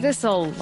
This'll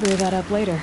clear that up later.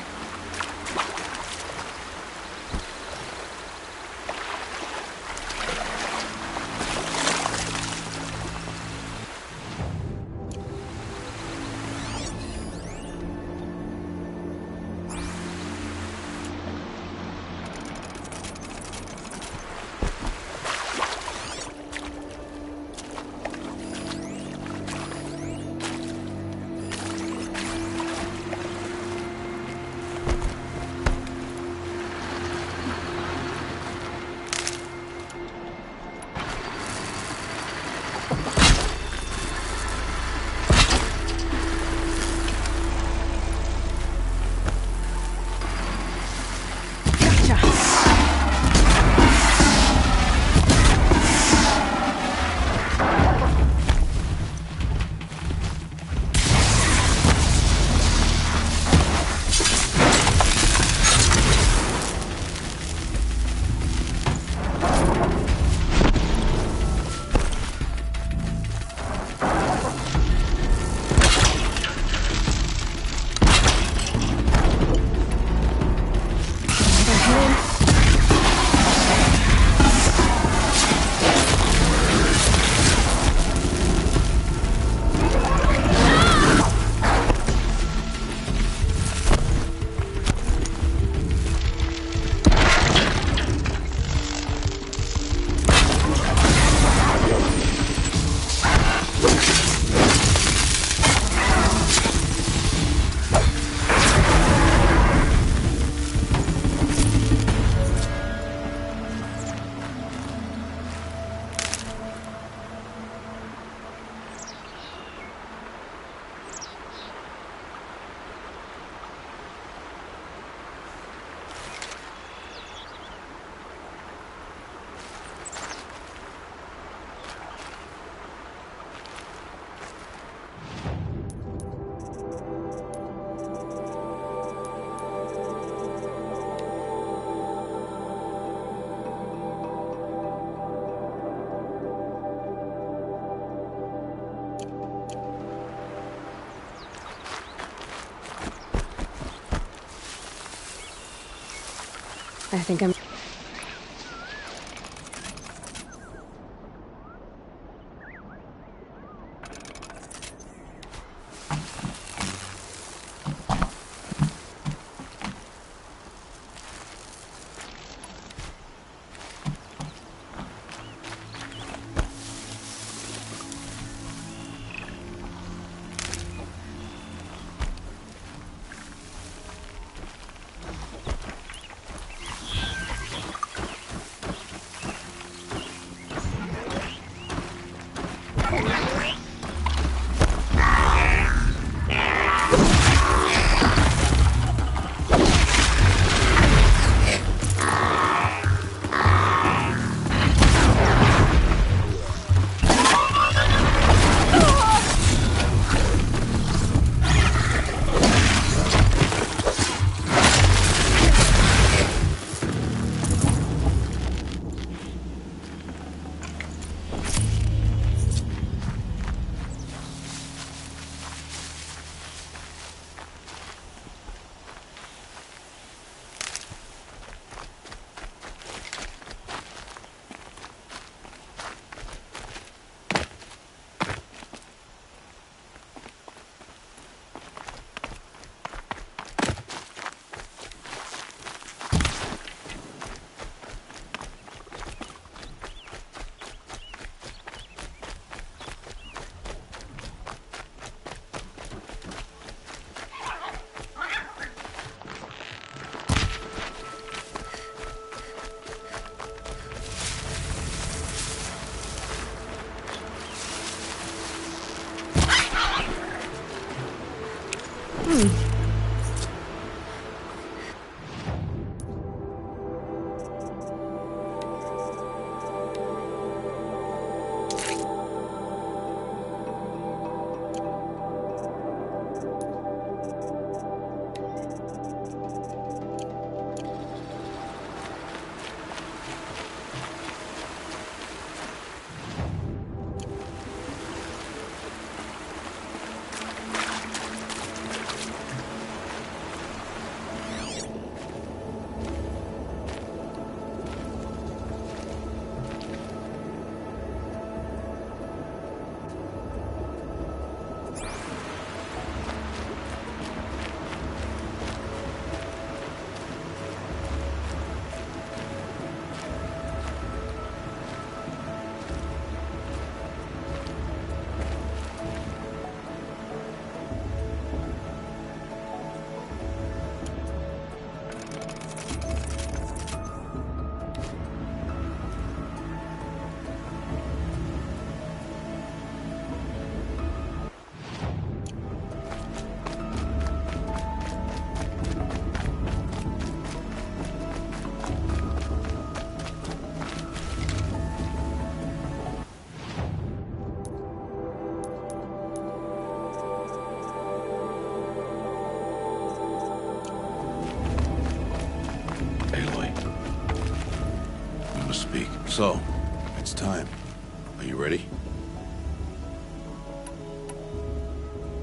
I think I'm... speak. So, it's time. Are you ready?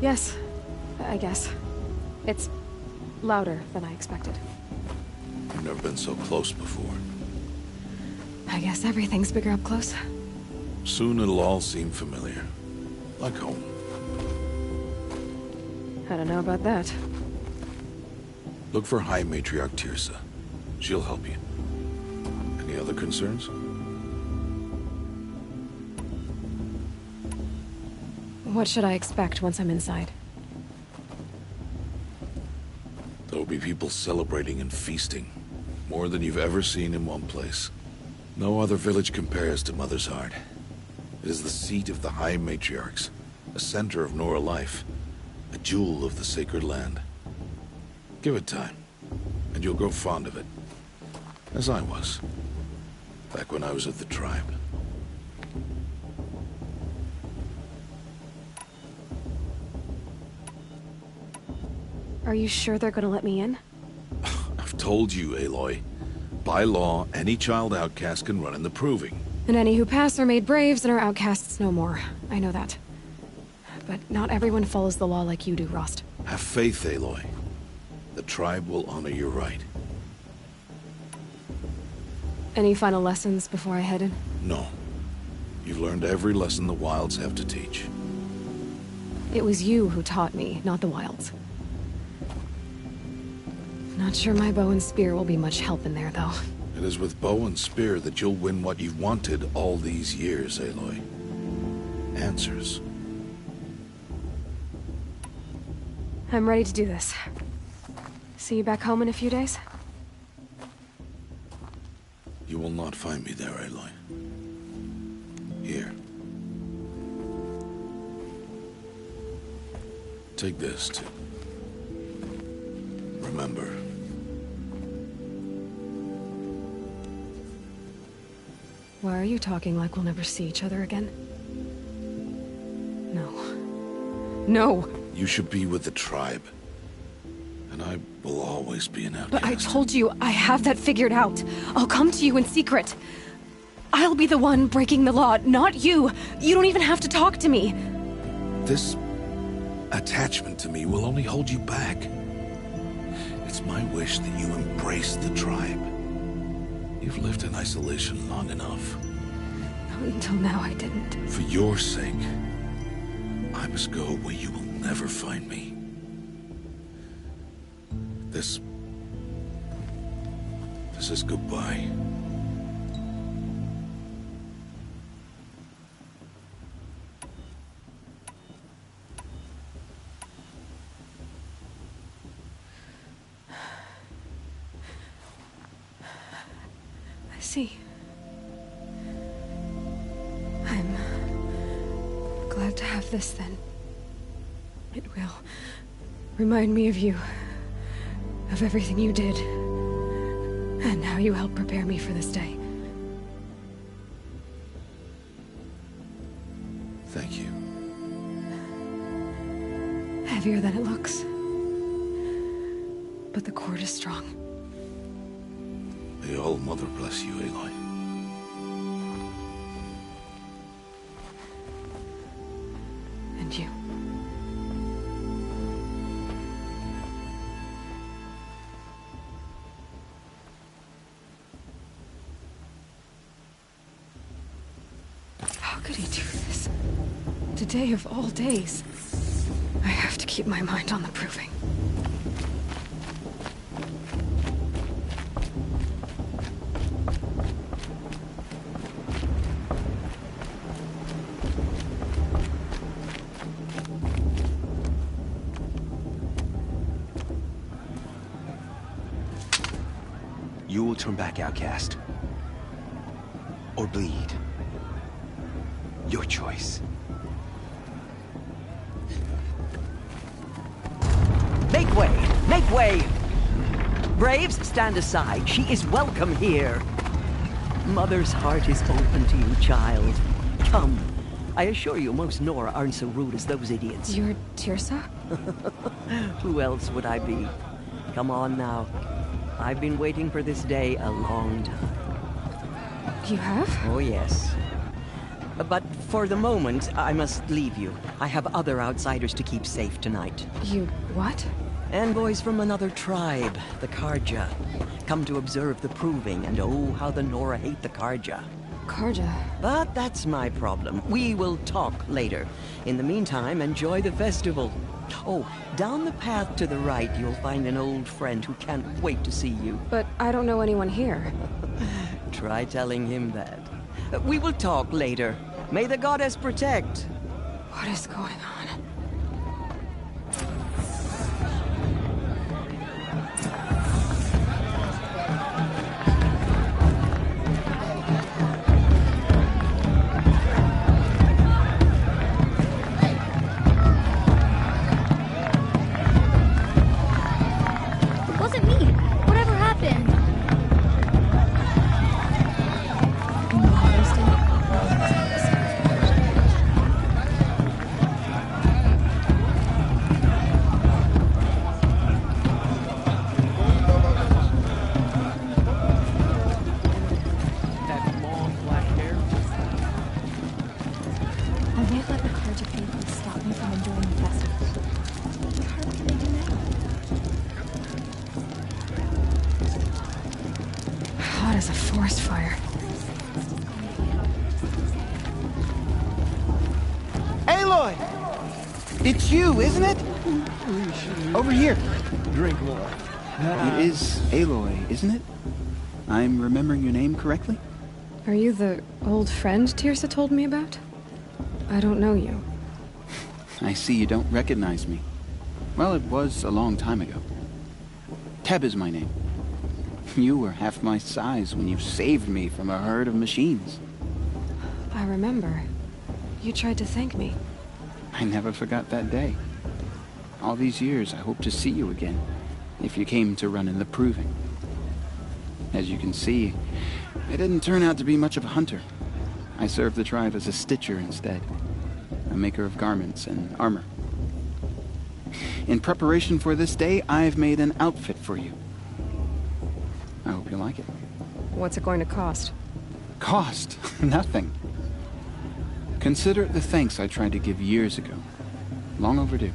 Yes, I guess. It's louder than I expected. You've never been so close before. I guess everything's bigger up close. Soon it'll all seem familiar. Like home. I don't know about that. Look for High Matriarch Teersa. She'll help you. Any other concerns? What should I expect once I'm inside? There'll be people celebrating and feasting. More than you've ever seen in one place. No other village compares to Mother's Heart. It is the seat of the High Matriarchs, a center of Nora life, a jewel of the sacred land. Give it time, and you'll grow fond of it. As I was, back when I was of the tribe. Are you sure they're gonna let me in? I've told you, Aloy. By law, any child outcast can run in the Proving. And any who pass are made braves and are outcasts no more. I know that. But not everyone follows the law like you do, Rost. Have faith, Aloy. The tribe will honor your right. Any final lessons before I head in? No. You've learned every lesson the Wilds have to teach. It was you who taught me, not the Wilds. Not sure my bow and spear will be much help in there, though. It is with bow and spear that you'll win what you've wanted all these years, Aloy. Answers. I'm ready to do this. See you back home in a few days? You will not find me there, Aloy. Here. Take this, to remember. Why are you talking like we'll never see each other again? No. No! You should be with the tribe. And I will always be an outcast. But I told you, I have that figured out. I'll come to you in secret. I'll be the one breaking the law, not you. You don't even have to talk to me. This attachment to me will only hold you back. It's my wish that you embrace the tribe. You've lived in isolation long enough. Until now, I didn't. For your sake, I must go where you will never find me. This is goodbye. I see. I'm glad to have this then. It will remind me of you. Of everything you did. And how you helped prepare me for this day. Thank you. Heavier than it looks. But the cord is strong. May All Mother bless you, Aloy. And you. How could he do this? Today of all days. I have to keep my mind on the Proving. You will turn back, outcast. Or bleed. Your choice. Make way! Make way! Braves, stand aside. She is welcome here. Mother's heart is open to you, child. Come. I assure you, most Nora aren't so rude as those idiots. You're Teersa? Who else would I be? Come on now. I've been waiting for this day a long time. You have? Oh, yes. But for the moment, I must leave you. I have other outsiders to keep safe tonight. You what? Envoys from another tribe, the Karja. Come to observe the proving, and oh, how the Nora hate the Karja. Karja. But that's my problem. We will talk later. In the meantime, enjoy the festival. Oh, down the path to the right, you'll find an old friend who can't wait to see you. But I don't know anyone here. Try telling him that. We will talk later. May the goddess protect. What is going on? It wasn't me. Whatever happened? That long black hair. I won't let the Karja people stop me from enjoying the festival. What harm can they do now? Hot as a forest fire. Aloy! It's you, isn't it? Over here. Drink more. It is Aloy, isn't it? I'm remembering your name correctly? Are you the old friend Tirsa told me about? I don't know you. I see you don't recognize me. Well, it was a long time ago. Teb is my name. You were half my size when you saved me from a herd of machines. I remember. You tried to thank me. I never forgot that day. All these years, I hope to see you again, if you came to run in the proving. As you can see, I didn't turn out to be much of a hunter. I served the tribe as a stitcher instead, a maker of garments and armor. In preparation for this day, I've made an outfit for you. I hope you like it. What's it going to cost? Cost? Nothing. Consider it the thanks I tried to give years ago. Long overdue.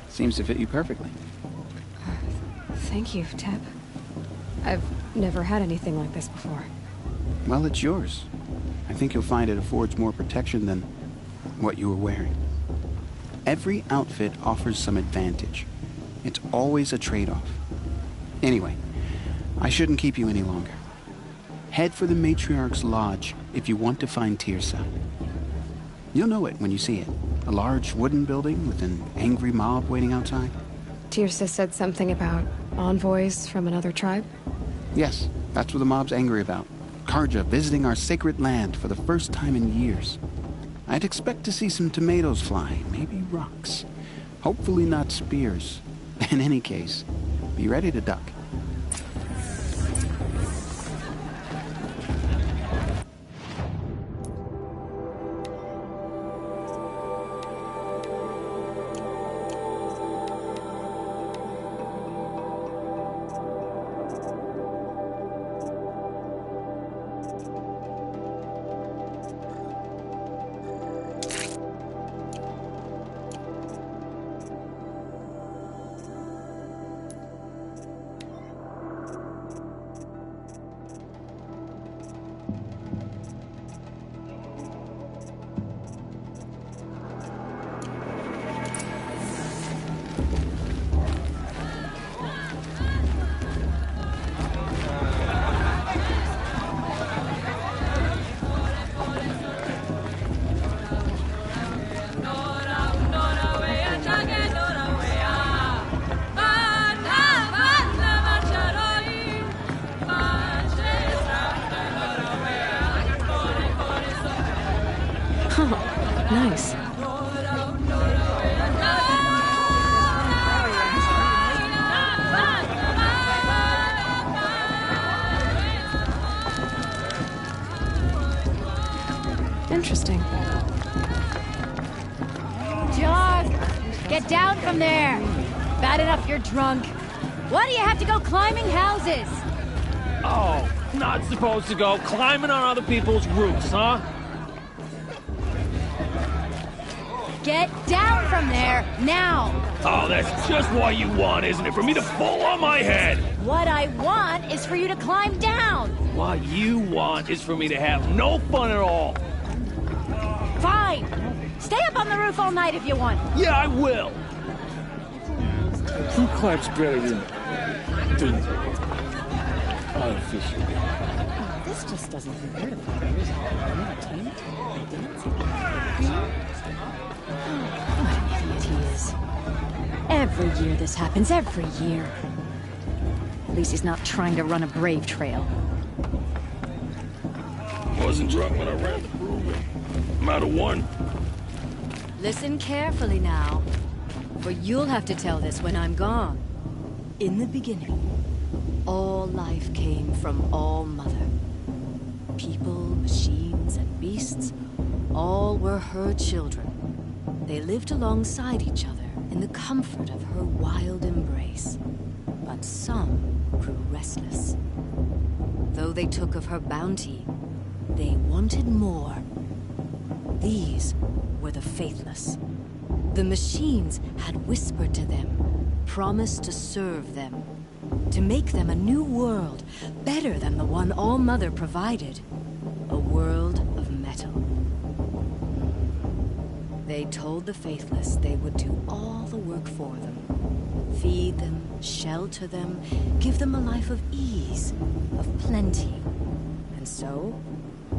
Seems to fit you perfectly. Thank you, Teb. I've never had anything like this before. Well, it's yours. I think you'll find it affords more protection than what you were wearing. Every outfit offers some advantage. It's always a trade-off. Anyway, I shouldn't keep you any longer. Head for the Matriarch's Lodge if you want to find Tirsa. You'll know it when you see it. A large wooden building with an angry mob waiting outside. Tirsa said something about envoys from another tribe? Yes, that's what the mob's angry about. Karja visiting our sacred land for the first time in years. I'd expect to see some tomatoes fly, maybe rocks. Hopefully not spears. In any case, be ready to duck. Nice. Interesting. Jaws, get down from there. Bad enough you're drunk. Why do you have to go climbing houses? Oh, not supposed to go climbing on other people's roofs, huh? Get down from there, now! Oh, that's just what you want, isn't it? For me to fall on my head! What I want is for you to climb down! What you want is for me to have no fun at all. Fine! Stay up on the roof all night if you want. Yeah, I will! Who climbs better than artificial? This just doesn't compare to 5 years of entertainment and dancing. What an idiot he is. Every year this happens, every year. At least he's not trying to run a brave trail. Wasn't drunk when I ran the program. I'm out of one. Listen carefully now, for you'll have to tell this when I'm gone. In the beginning, all life came from All Mother. People, machines, and beasts, all were her children. They lived alongside each other in the comfort of her wild embrace. But some grew restless. Though they took of her bounty, they wanted more. These were the faithless. The machines had whispered to them, promised to serve them, to make them a new world, better than the one All Mother provided. A world of metal. They told the faithless they would do all the work for them. Feed them, shelter them, give them a life of ease, of plenty. And so,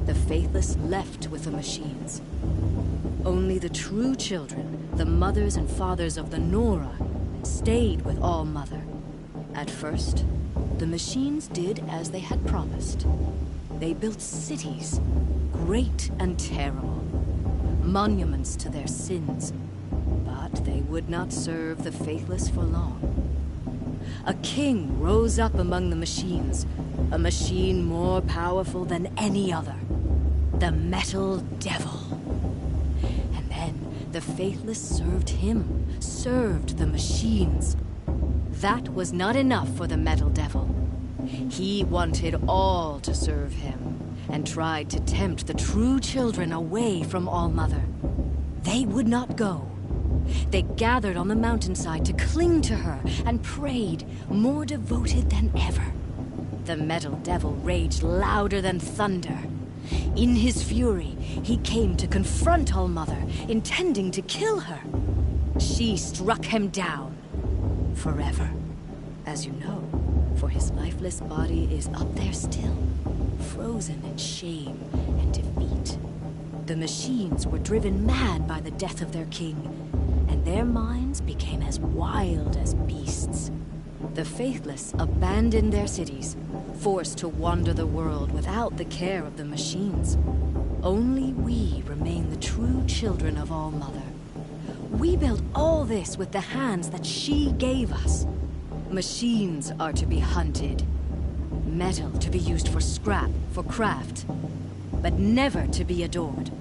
the faithless left with the machines. Only the true children, the mothers and fathers of the Nora, stayed with All Mother. At first, the machines did as they had promised. They built cities, great and terrible, monuments to their sins. But they would not serve the faithless for long. A king rose up among the machines, a machine more powerful than any other. The Metal Devil. And then the faithless served him, served the machines. That was not enough for the Metal Devil. He wanted all to serve him, and tried to tempt the true children away from All Mother. They would not go. They gathered on the mountainside to cling to her and prayed, more devoted than ever. The Metal Devil raged louder than thunder. In his fury, he came to confront All Mother, intending to kill her. She struck him down. Forever. As you know, for his lifeless body is up there still, frozen in shame and defeat. The machines were driven mad by the death of their king, and their minds became as wild as beasts. The faithless abandoned their cities, forced to wander the world without the care of the machines. Only we remain the true children of All Mother. We built all this with the hands that she gave us. Machines are to be hunted. Metal to be used for scrap, for craft. But never to be adored.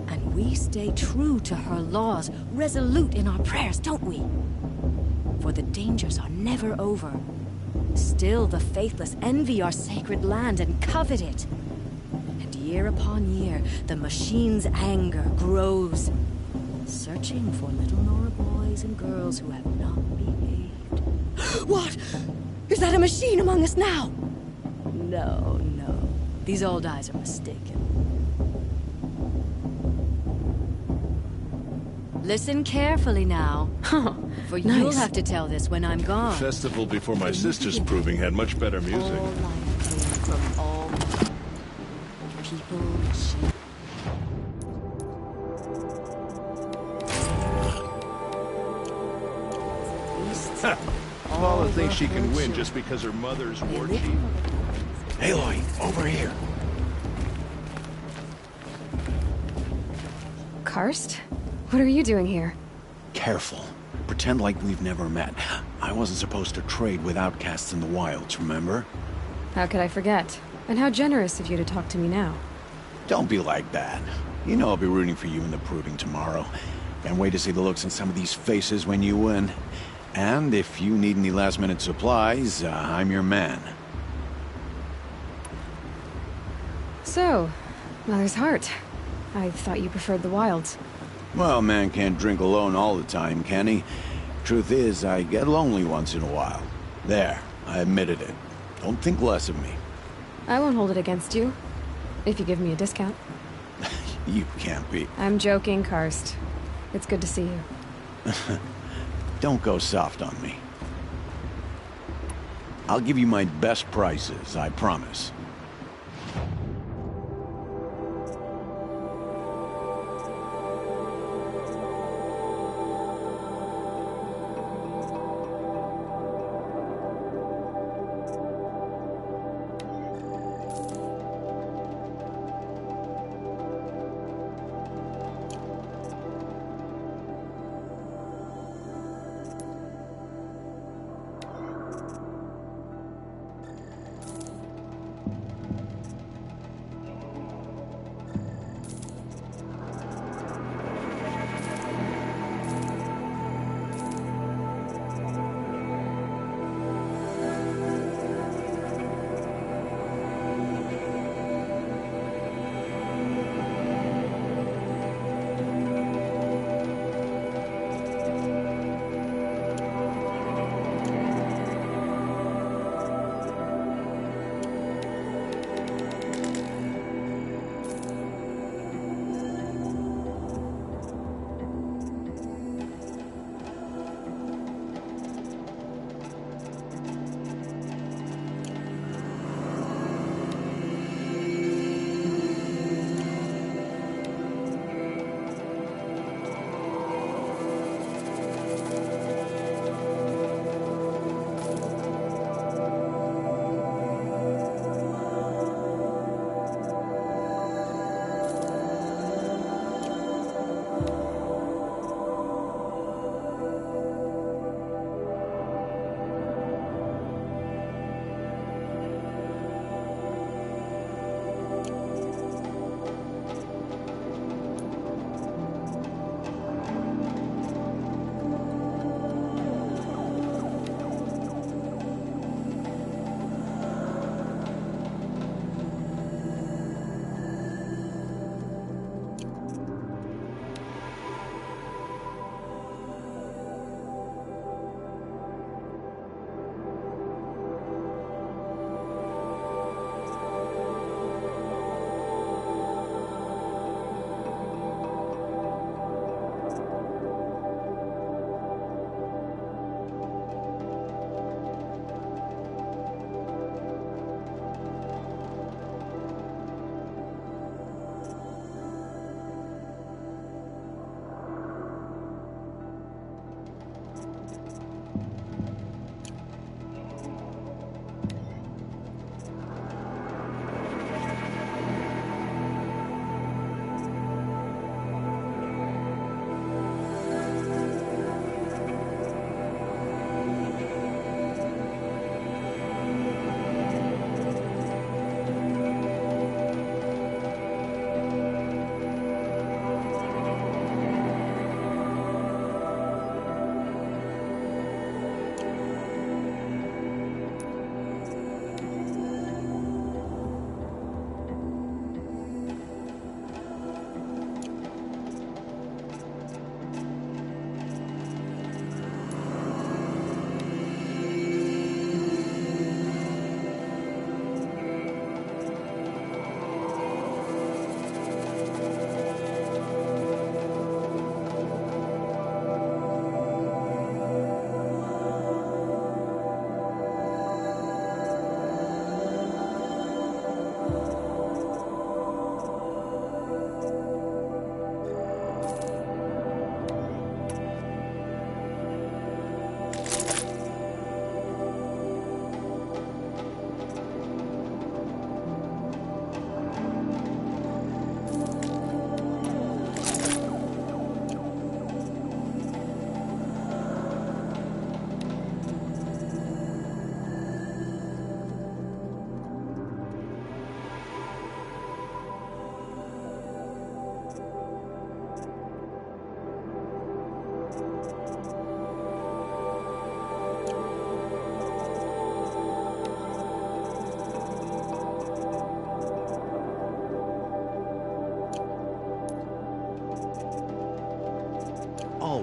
And we stay true to her laws, resolute in our prayers, don't we? For the dangers are never over. Still the faithless envy our sacred land and covet it. And year upon year, the machine's anger grows, searching for little Nora boys and girls who have not behaved. What? Is that a machine among us now? No, no. These old eyes are mistaken. Listen carefully now. For Nice. you'll have to tell this when I'm gone. Festival before my sister's proving had much better music. All life came from all people, machines. Paula thinks she can win just because her mother's war chief. Aloy, over here. Karst? What are you doing here? Careful. Pretend like we've never met. I wasn't supposed to trade with outcasts in the wilds, remember? How could I forget? And how generous of you to talk to me now. Don't be like that. You know I'll be rooting for you in the proving tomorrow. Can't wait to see the looks on some of these faces when you win. And if you need any last-minute supplies, I'm your man. So, Mother's Heart. I thought you preferred the wilds. Well, man can't drink alone all the time, can he? Truth is, I get lonely once in a while. There, I admitted it. Don't think less of me. I won't hold it against you. If you give me a discount. You can't be. I'm joking, Karst. It's good to see you. Don't go soft on me. I'll give you my best prices, I promise.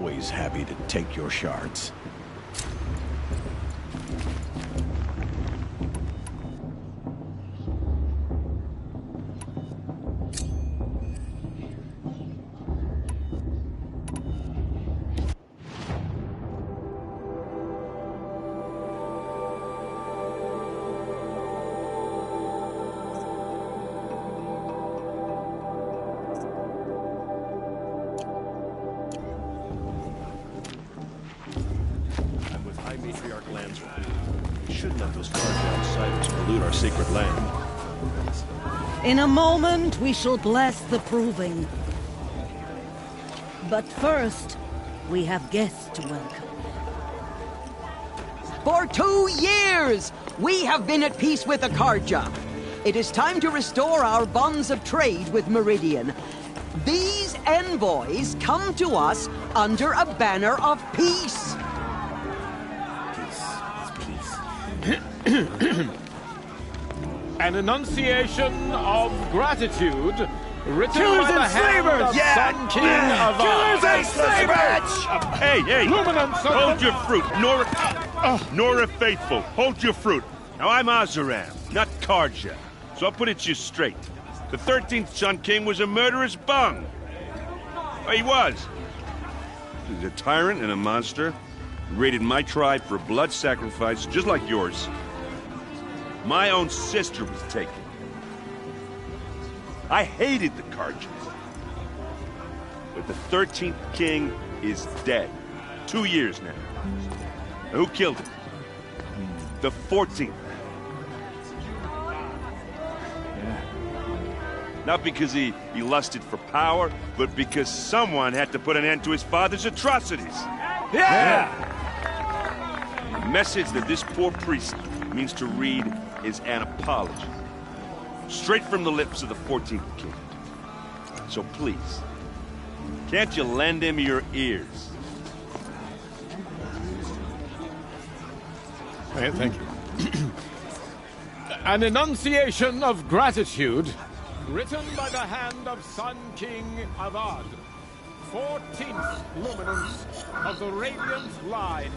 always happy to take your shards. Matriarch Lansra. We shouldn't let those Carja outsiders pollute our sacred land. In a moment, we shall bless the proving. But first, we have guests to welcome. For 2 years, we have been at peace with the Carja. It is time to restore our bonds of trade with Meridian. These envoys come to us under a banner of peace. An enunciation of gratitude written Killers by the and hand slavers! of Yeah! Sun King of Killers and slavers! Hey, hey! Luminance of Hold your fruit, Nora Faithful, hold your fruit. Now, I'm Oseram, not Carja, so I'll put it to you straight. The 13th Sun King was a murderous bung. Oh, he was. He's a tyrant and a monster. He raided my tribe for blood sacrifice, just like yours. My own sister was taken. I hated the Carja. But the 13th king is dead. 2 years now. And who killed him? The 14th. Not because he lusted for power, but because someone had to put an end to his father's atrocities. Yeah! The message that this poor priest means to read is an apology. Straight from the lips of the 14th king. So please, can't you lend him your ears? Thank you. An enunciation of gratitude written by the hand of Sun King Avad, 14th luminance of the Radiant Line.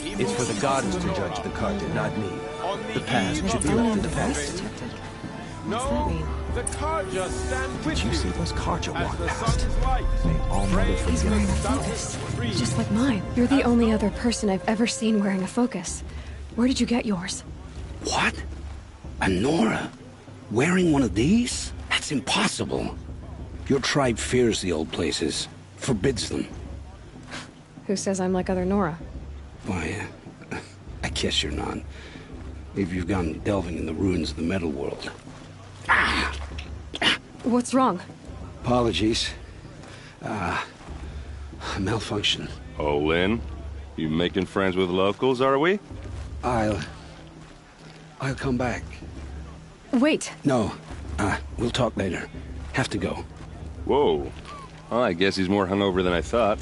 It's for the gods to judge the Carja, not me. The past should be left to the past. No, the Carja stand with Did you see those Carja walk as the past? sun's light. May all Mother He's forgive wearing a them. focus. Just like mine. You're the only other person I've ever seen wearing a focus. Where did you get yours? What? A Nora? Wearing one of these? That's impossible. Your tribe fears the old places, forbids them. Who says I'm like other Nora? Why, I guess you're not. Maybe you've gone delving in the ruins of the metal world. What's wrong? Apologies. Malfunction. Oh, Lynn, you making friends with locals, are we? I'll come back. Wait. No, we'll talk later. Have to go. Whoa. Well, I guess he's more hungover than I thought.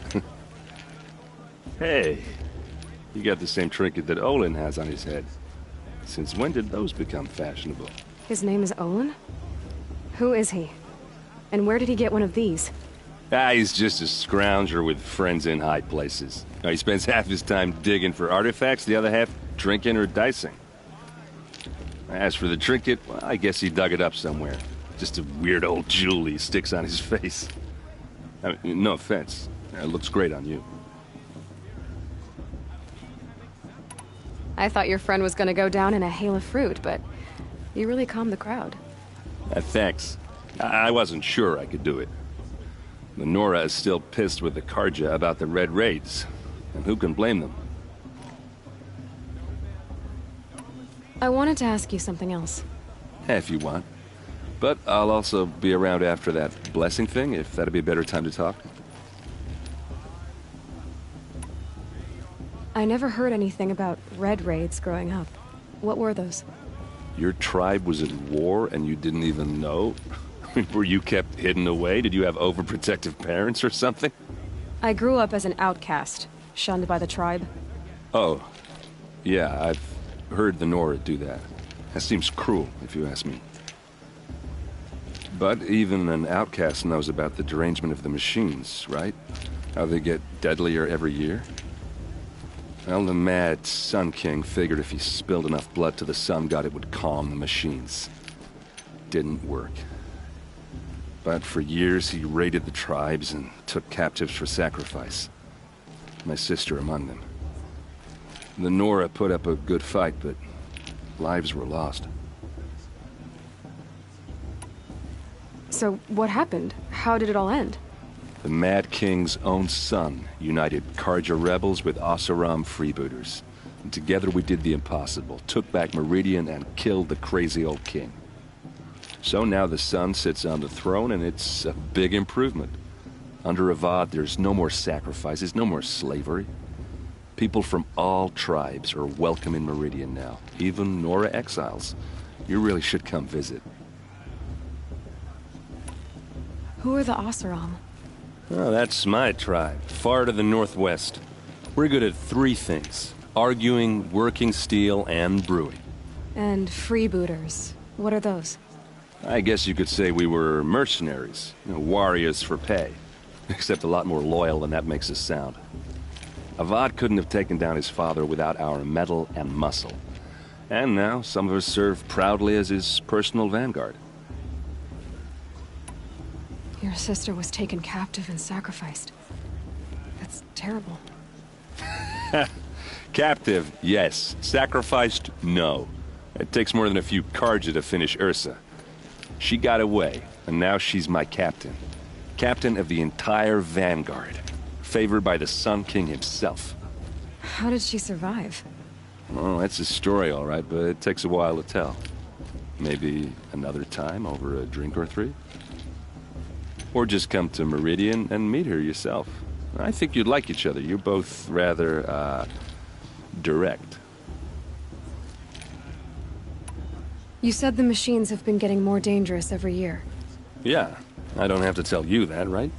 Hey, you got the same trinket that Olin has on his head. Since when did those become fashionable? His name is Olin? Who is he? And where did he get one of these? He's just a scrounger with friends in high places. He spends half his time digging for artifacts, the other half drinking or dicing. As for the trinket, well, I guess he dug it up somewhere. Just a weird old jewel he sticks on his face. I mean, no offense. It looks great on you. I thought your friend was gonna go down in a hail of fruit, but you really calmed the crowd. Thanks. I wasn't sure I could do it. The Nora is still pissed with the Carja about the Red Raids, and who can blame them? I wanted to ask you something else. If you want. But I'll also be around after that blessing thing, if that'd be a better time to talk. I never heard anything about Red Raids growing up. What were those? Your tribe was at war and you didn't even know? Were you kept hidden away? Did you have overprotective parents or something? I grew up as an outcast, shunned by the tribe. Oh, yeah, I've heard the Nora do that. That seems cruel, if you ask me. But even an outcast knows about the derangement of the machines, right? How they get deadlier every year? Well, the mad Sun King figured if he spilled enough blood to the Sun God, it would calm the machines. Didn't work. But for years, he raided the tribes and took captives for sacrifice. My sister among them. The Nora put up a good fight, but lives were lost. So, what happened? How did it all end? The Mad King's own son united Carja rebels with Oseram freebooters. And together we did the impossible, took back Meridian and killed the crazy old king. So now the son sits on the throne and it's a big improvement. Under Avad, there's no more sacrifices, no more slavery. People from all tribes are welcome in Meridian now, even Nora exiles. You really should come visit. Who are the Oseram? Oh, that's my tribe, far to the northwest. We're good at 3 things: arguing, working steel, and brewing. And freebooters. What are those? I guess you could say we were mercenaries, warriors for pay. Except a lot more loyal than that makes us sound. Avad couldn't have taken down his father without our metal and muscle. And now some of us serve proudly as his personal vanguard. Your sister was taken captive and sacrificed. That's terrible. Captive, yes. Sacrificed, no. It takes more than a few Carja to finish Ursa. She got away, and now she's my captain. Captain of the entire vanguard. Favored by the Sun King himself. How did she survive? Oh, that's a story, all right, but it takes a while to tell. Maybe another time over a drink or 3? Or just come to Meridian and meet her yourself. I think you'd like each other. You're both rather, direct. You said the machines have been getting more dangerous every year. Yeah, I don't have to tell you that, right?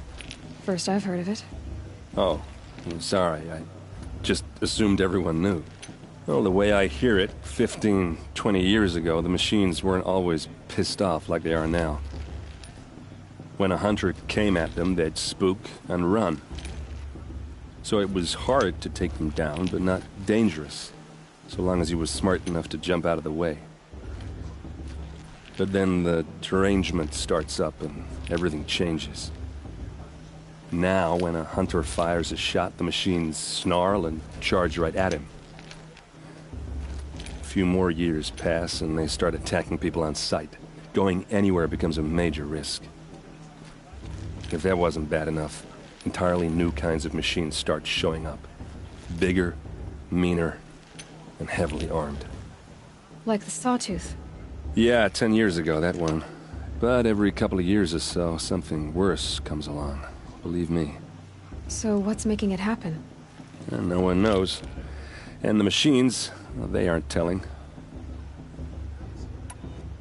First I've heard of it. Oh, I'm sorry. I just assumed everyone knew. Well, the way I hear it, 15, 20 years ago, the machines weren't always pissed off like they are now. When a hunter came at them, they'd spook and run. So it was hard to take them down, but not dangerous, so long as he was smart enough to jump out of the way. But then the derangement starts up and everything changes. Now, when a hunter fires a shot, the machines snarl and charge right at him. A few more years pass and they start attacking people on sight. Going anywhere becomes a major risk. If that wasn't bad enough, entirely new kinds of machines start showing up. Bigger, meaner, and heavily armed. Like the Sawtooth. Yeah, 10 years ago, that one. But every couple of years or so, something worse comes along. Believe me. So what's making it happen? And no one knows. And the machines, well, they aren't telling.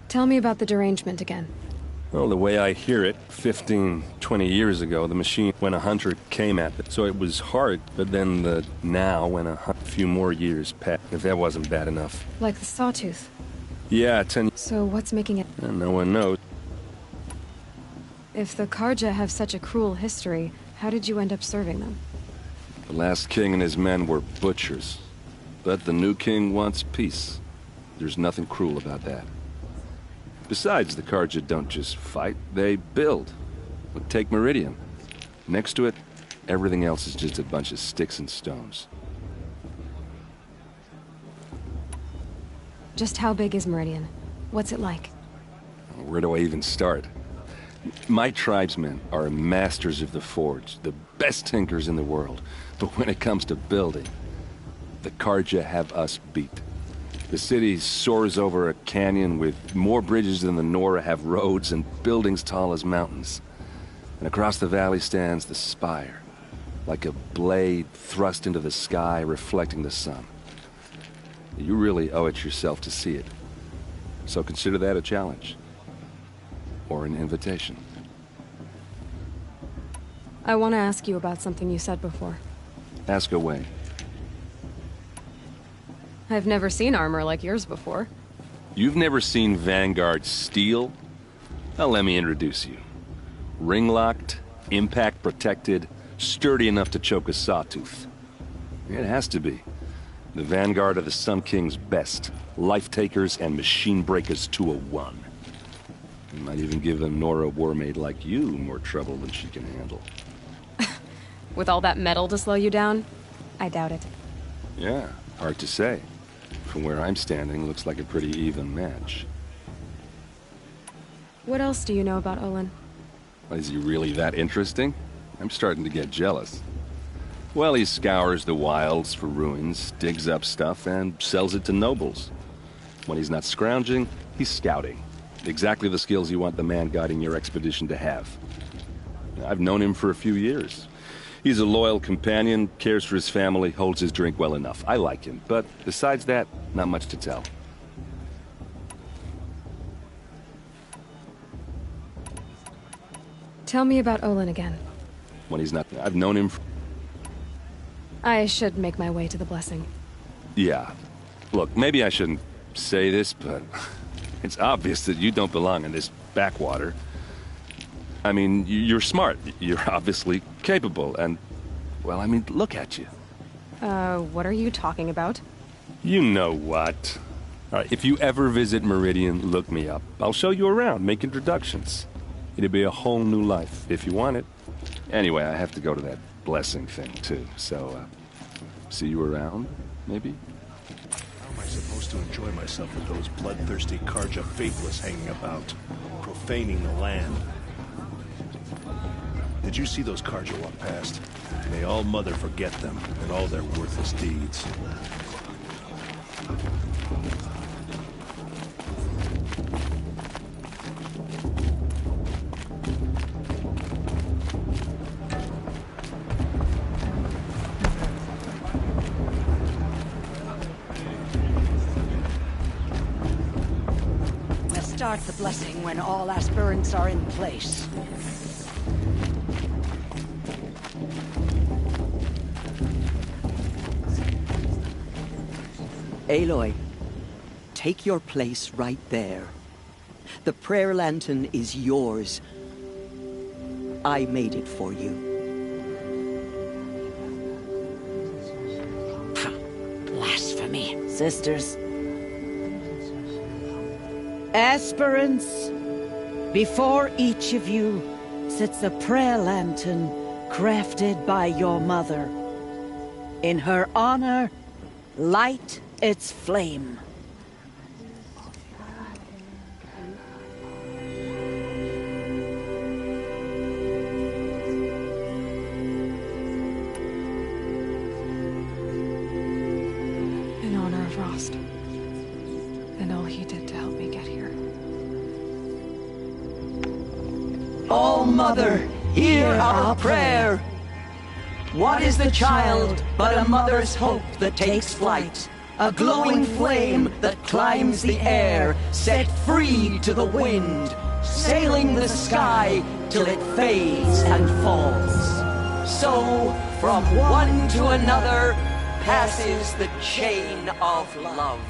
Tell me about the derangement again. Well, the way I hear it, 15, 20 years ago, the machine, when a hunter came at it, so it was hard, but then now, when a few more years passed, if that wasn't bad enough. Like the Sawtooth. Yeah, 10... So what's making it... And no one knows. If the Carja have such a cruel history, how did you end up serving them? The last king and his men were butchers. But the new king wants peace. There's nothing cruel about that. Besides, the Carja don't just fight, they build. Look, take Meridian. Next to it, everything else is just a bunch of sticks and stones. Just how big is Meridian? What's it like? Where do I even start? My tribesmen are masters of the forge, the best tinkers in the world. But when it comes to building, the Carja have us beat. The city soars over a canyon with more bridges than the Nora have roads and buildings tall as mountains. And across the valley stands the spire, like a blade thrust into the sky reflecting the sun. You really owe it yourself to see it. So consider that a challenge. Or an invitation. I want to ask you about something you said before. Ask away. I've never seen armor like yours before. You've never seen Vanguard steel? Now let me introduce you. Ring-locked, impact-protected, sturdy enough to choke a sawtooth. It has to be. The vanguard of the Sun King's best. Life-takers and machine breakers to a one. You might even give a Nora warmaid like you more trouble than she can handle. With all that metal to slow you down? I doubt it. Yeah, hard to say. From where I'm standing, looks like a pretty even match. What else do you know about Olin? Is he really that interesting? I'm starting to get jealous. Well, he scours the wilds for ruins, digs up stuff, and sells it to nobles. When he's not scrounging, he's scouting. Exactly the skills you want the man guiding your expedition to have. I've known him for a few years. He's a loyal companion, cares for his family, holds his drink well enough. I like him, but besides that, not much to tell. Tell me about Olin again. When he's not... I've known him for... I should make my way to the blessing. Yeah. Look, maybe I shouldn't say this, but it's obvious that you don't belong in this backwater. I mean, you're smart. You're obviously capable, and... well, I mean, look at you. What are you talking about? You know what. All right, if you ever visit Meridian, look me up. I'll show you around, make introductions. It'll be a whole new life, if you want it. Anyway, I have to go to that blessing thing, too, so, see you around, maybe? How am I supposed to enjoy myself with those bloodthirsty Karja faithless hanging about, profaning the land? Did you see those Karja walk past? May all Mother forget them and all their worthless deeds. Let's start the blessing when all aspirants are in place. Aloy, take your place right there. The prayer lantern is yours. I made it for you. Blasphemy. Sisters. Aspirants, before each of you sits a prayer lantern crafted by your mother. In her honor, light its flame. In honor of Rost. And all he did to help me get here. Oh, Mother, hear our prayer. What is the child but a mother's hope that takes flight? A glowing flame that climbs the air, set free to the wind, sailing the sky till it fades and falls. So, from one to another, passes the chain of love.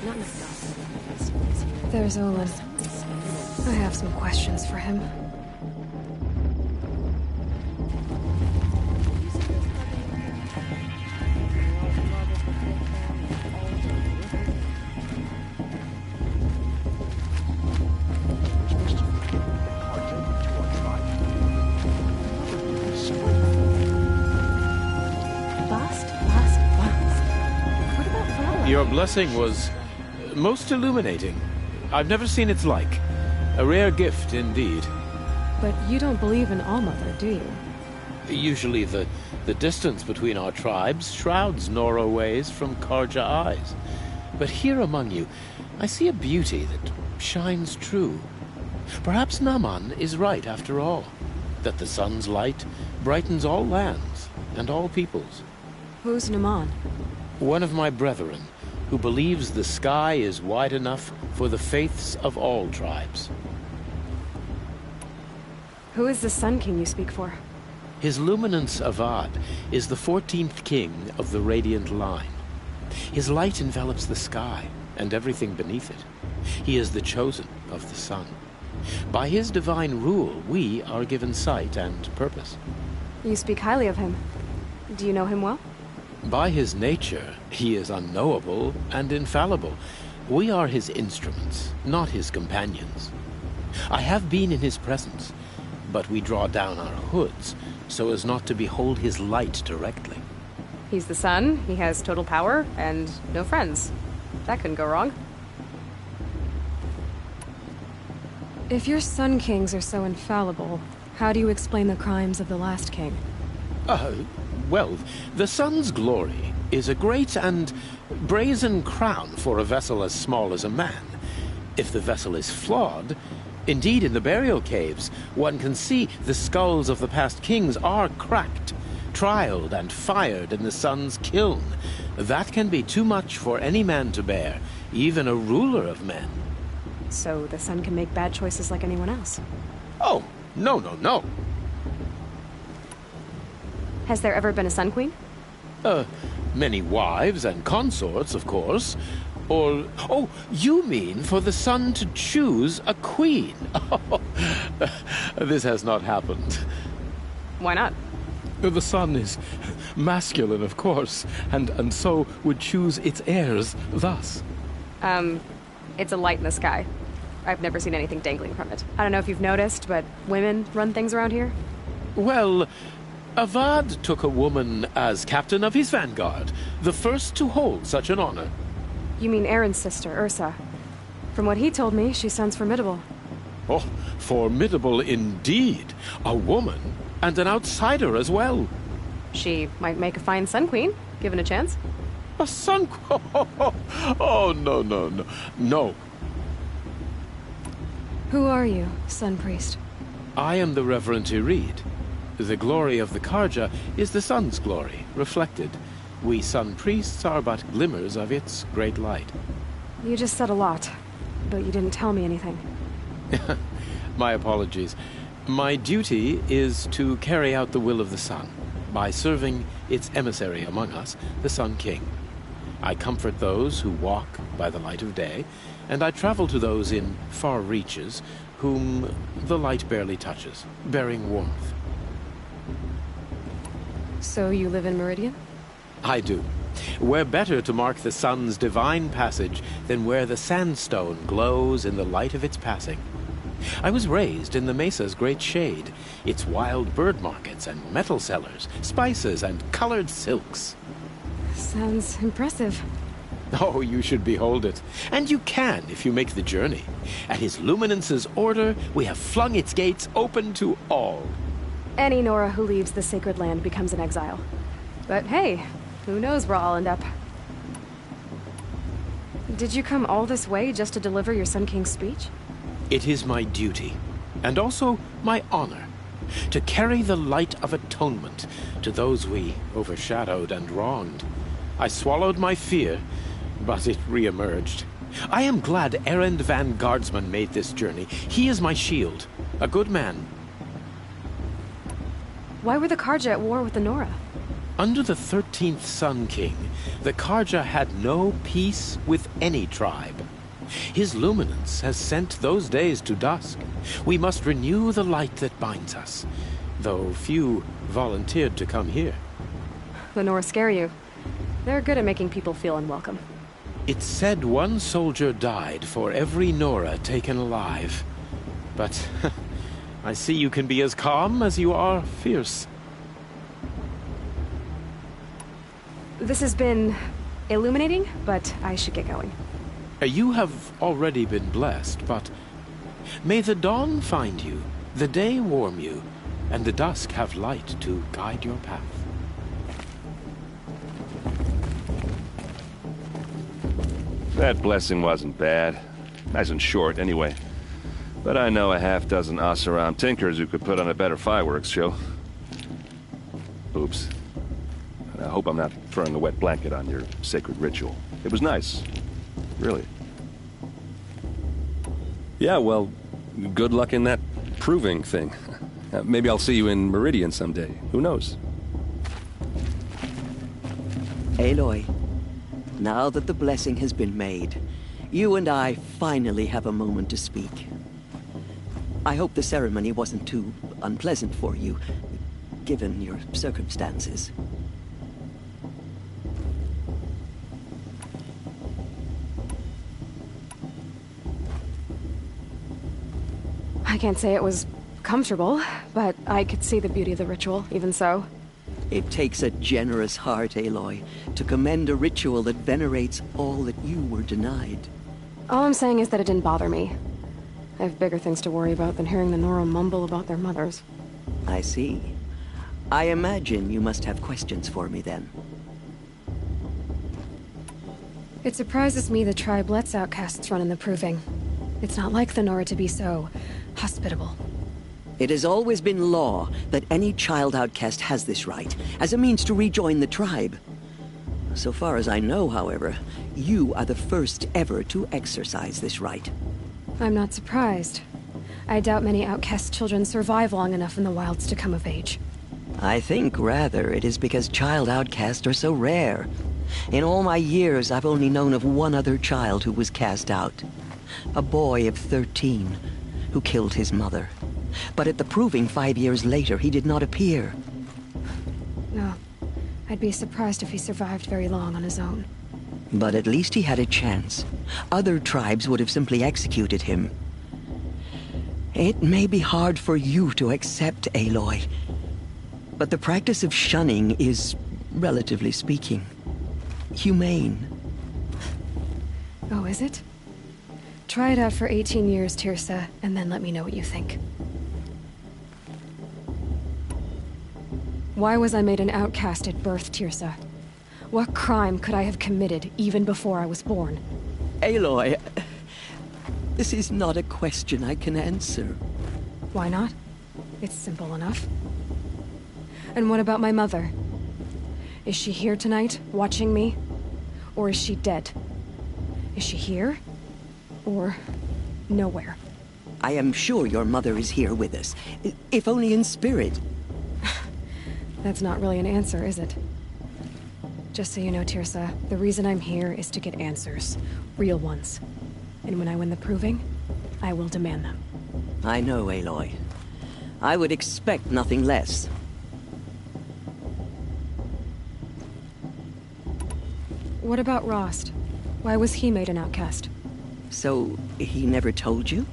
Not enough. There's Olin. I have some questions for him. Your blessing was most illuminating. I've never seen its like. A rare gift indeed. But you don't believe in Allmother, do you? Usually the distance between our tribes shrouds Nora ways from Karja eyes. But here among you, I see a beauty that shines true. Perhaps Naman is right after all, that the sun's light brightens all lands and all peoples. Who's Naman? One of my brethren, who believes the sky is wide enough for the faiths of all tribes. Who is the Sun King you speak for? His Luminance Avad is the 14th king of the Radiant Line. His light envelops the sky and everything beneath it. He is the chosen of the sun. By his divine rule, we are given sight and purpose. You speak highly of him. Do you know him well? By his nature, he is unknowable and infallible. We are his instruments, not his companions. I have been in his presence, but we draw down our hoods so as not to behold his light directly. He's the sun, he has total power, and no friends. That couldn't go wrong. If your Sun Kings are so infallible, how do you explain the crimes of the last king? Well, the sun's glory is a great and brazen crown for a vessel as small as a man. If the vessel is flawed, indeed in the burial caves, one can see the skulls of the past kings are cracked, trialed and fired in the sun's kiln. That can be too much for any man to bear, even a ruler of men. So the sun can make bad choices like anyone else? Oh, no. Has there ever been a Sun Queen? Many wives and consorts, of course. Or, oh, you mean for the sun to choose a queen? This has not happened. Why not? The sun is masculine, of course, and so would choose its heirs thus. It's a light in the sky. I've never seen anything dangling from it. I don't know if you've noticed, but women run things around here. Well, Avad took a woman as captain of his vanguard, the first to hold such an honor. You mean Aaron's sister, Ursa. From what he told me, she sounds formidable. Oh, formidable indeed. A woman, and an outsider as well. She might make a fine Sun Queen, given a chance. A Sun Queen? Oh, no. Who are you, Sun Priest? I am the Reverend Irid. The glory of the Carja is the sun's glory, reflected. We Sun Priests are but glimmers of its great light. You just said a lot, but you didn't tell me anything. My apologies. My duty is to carry out the will of the sun, by serving its emissary among us, the Sun King. I comfort those who walk by the light of day, and I travel to those in far reaches whom the light barely touches, bearing warmth. So you live in Meridian? I do. Where better to mark the sun's divine passage than where the sandstone glows in the light of its passing. I was raised in the mesa's great shade, its wild bird markets and metal cellars, spices and colored silks. Sounds impressive. Oh, you should behold it. And you can if you make the journey. At his Luminance's order, we have flung its gates open to all. Any Nora who leaves the sacred land becomes an exile. But hey, who knows where I'll end up. Did you come all this way just to deliver your Sun King's speech? It is my duty, and also my honor, to carry the light of atonement to those we overshadowed and wronged. I swallowed my fear, but it re-emerged. I am glad Erend Van Guardsman made this journey. He is my shield, a good man. Why were the Carja at war with the Nora? Under the 13th Sun King, the Carja had no peace with any tribe. His luminance has sent those days to dusk. We must renew the light that binds us, though few volunteered to come here. The Nora scare you. They're good at making people feel unwelcome. It's said one soldier died for every Nora taken alive. But I see you can be as calm as you are fierce. This has been illuminating, but I should get going. You have already been blessed, but may the dawn find you, the day warm you, and the dusk have light to guide your path. That blessing wasn't bad. Nice and short, anyway. But I know a half-dozen Oseram tinkers who could put on a better fireworks show. Oops. I hope I'm not throwing a wet blanket on your sacred ritual. It was nice. Really. Yeah, well, good luck in that proving thing. Maybe I'll see you in Meridian someday. Who knows? Aloy, now that the blessing has been made, you and I finally have a moment to speak. I hope the ceremony wasn't too unpleasant for you, given your circumstances. I can't say it was comfortable, but I could see the beauty of the ritual, even so. It takes a generous heart, Aloy, to commend a ritual that venerates all that you were denied. All I'm saying is that it didn't bother me. I have bigger things to worry about than hearing the Nora mumble about their mothers. I see. I imagine you must have questions for me, then. It surprises me the tribe lets outcasts run in the Proving. It's not like the Nora to be so hospitable. It has always been law that any child outcast has this right, as a means to rejoin the tribe. So far as I know, however, you are the first ever to exercise this right. I'm not surprised. I doubt many outcast children survive long enough in the wilds to come of age. I think, rather, it is because child outcasts are so rare. In all my years, I've only known of one other child who was cast out. A boy of 13, who killed his mother. But at the Proving 5 years later, he did not appear. No. I'd be surprised if he survived very long on his own. But at least he had a chance. Other tribes would have simply executed him. It may be hard for you to accept, Aloy, but the practice of shunning is, relatively speaking, humane. Oh, is it? Try it out for 18 years, Teersa, and then let me know what you think. Why was I made an outcast at birth, Teersa? What crime could I have committed even before I was born? Aloy, this is not a question I can answer. Why not? It's simple enough. And what about my mother? Is she here tonight, watching me? Or is she dead? Is she here? Or nowhere? I am sure your mother is here with us, if only in spirit. That's not really an answer, is it? Just so you know, Teersa, the reason I'm here is to get answers. Real ones. And when I win the Proving, I will demand them. I know, Aloy. I would expect nothing less. What about Rost? Why was he made an outcast? So, he never told you?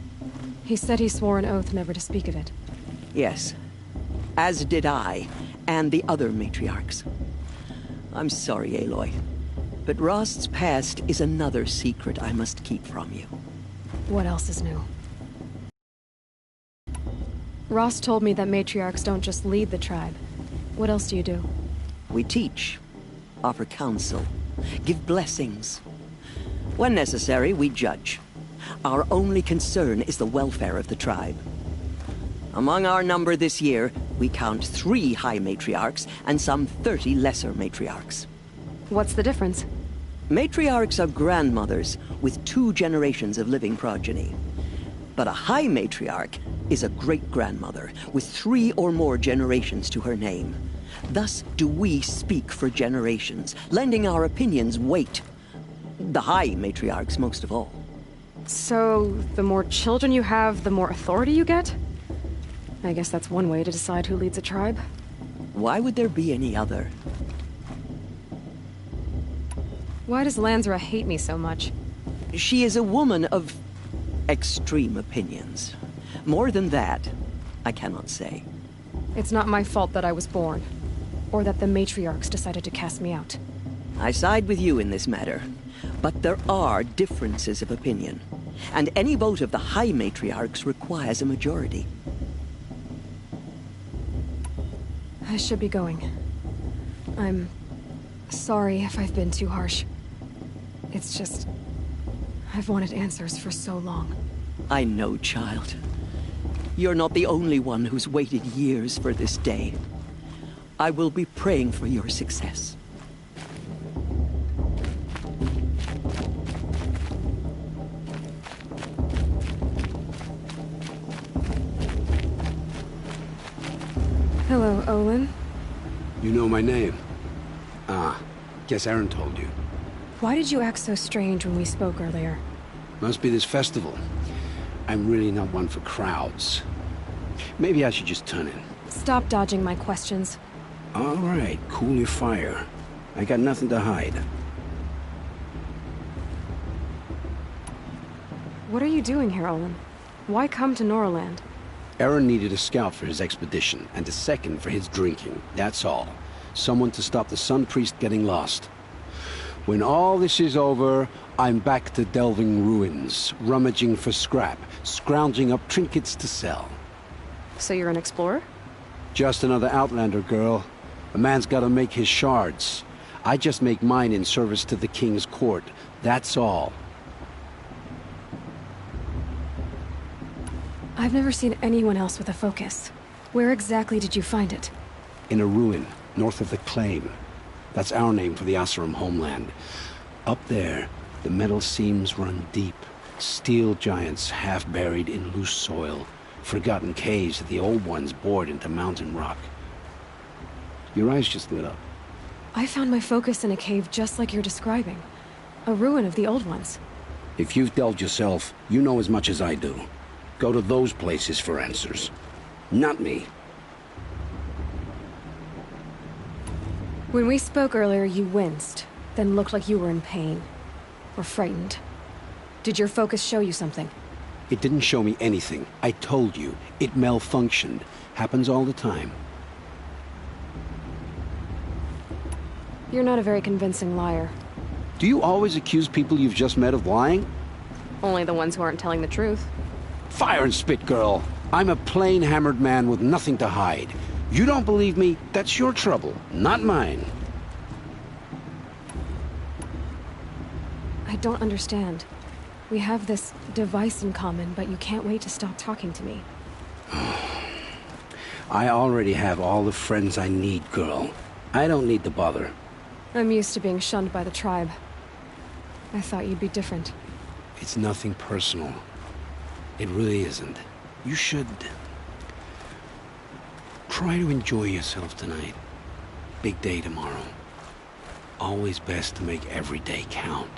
He said he swore an oath never to speak of it. Yes. As did I, and the other matriarchs. I'm sorry, Aloy, but Rost's past is another secret I must keep from you. What else is new? Rost told me that matriarchs don't just lead the tribe. What else do you do? We teach, offer counsel, give blessings. When necessary, we judge. Our only concern is the welfare of the tribe. Among our number this year, we count 3 high matriarchs and some 30 lesser matriarchs. What's the difference? Matriarchs are grandmothers with 2 generations of living progeny. But a high matriarch is a great-grandmother with 3 or more generations to her name. Thus do we speak for generations, lending our opinions weight. The high matriarchs most of all. So, the more children you have, the more authority you get? I guess that's one way to decide who leads a tribe. Why would there be any other? Why does Lansra hate me so much? She is a woman of extreme opinions. More than that, I cannot say. It's not my fault that I was born, or that the matriarchs decided to cast me out. I side with you in this matter, but there are differences of opinion, and any vote of the high matriarchs requires a majority. I should be going. I'm sorry if I've been too harsh. It's just, I've wanted answers for so long. I know, child. You're not the only one who's waited years for this day. I will be praying for your success. Hello, Olin. You know my name? Ah, guess Aaron told you. Why did you act so strange when we spoke earlier? Must be this festival. I'm really not one for crowds. Maybe I should just turn in. Stop dodging my questions. All right, cool your fire. I got nothing to hide. What are you doing here, Olin? Why come to Noraland? Aaron needed a scout for his expedition, and a second for his drinking. That's all. Someone to stop the Sun Priest getting lost. When all this is over, I'm back to delving ruins, rummaging for scrap, scrounging up trinkets to sell. So you're an explorer? Just another Outlander, girl. A man's gotta make his shards. I just make mine in service to the King's court. That's all. I've never seen anyone else with a focus. Where exactly did you find it? In a ruin, north of the Claim. That's our name for the Oseram homeland. Up there, the metal seams run deep. Steel giants half buried in loose soil. Forgotten caves that the old ones bored into mountain rock. Your eyes just lit up. I found my focus in a cave just like you're describing. A ruin of the old ones. If you've delved yourself, you know as much as I do. Go to those places for answers. Not me. When we spoke earlier, you winced, then looked like you were in pain. Or frightened. Did your focus show you something? It didn't show me anything. I told you. It malfunctioned. Happens all the time. You're not a very convincing liar. Do you always accuse people you've just met of lying? Only the ones who aren't telling the truth. Fire and spit, girl. I'm a plain hammered man with nothing to hide. You don't believe me, that's your trouble, not mine. I don't understand. We have this device in common, but you can't wait to stop talking to me. I already have all the friends I need, girl. I don't need the bother. I'm used to being shunned by the tribe. I thought you'd be different. It's nothing personal. It really isn't. You should try to enjoy yourself tonight. Big day tomorrow. Always best to make every day count.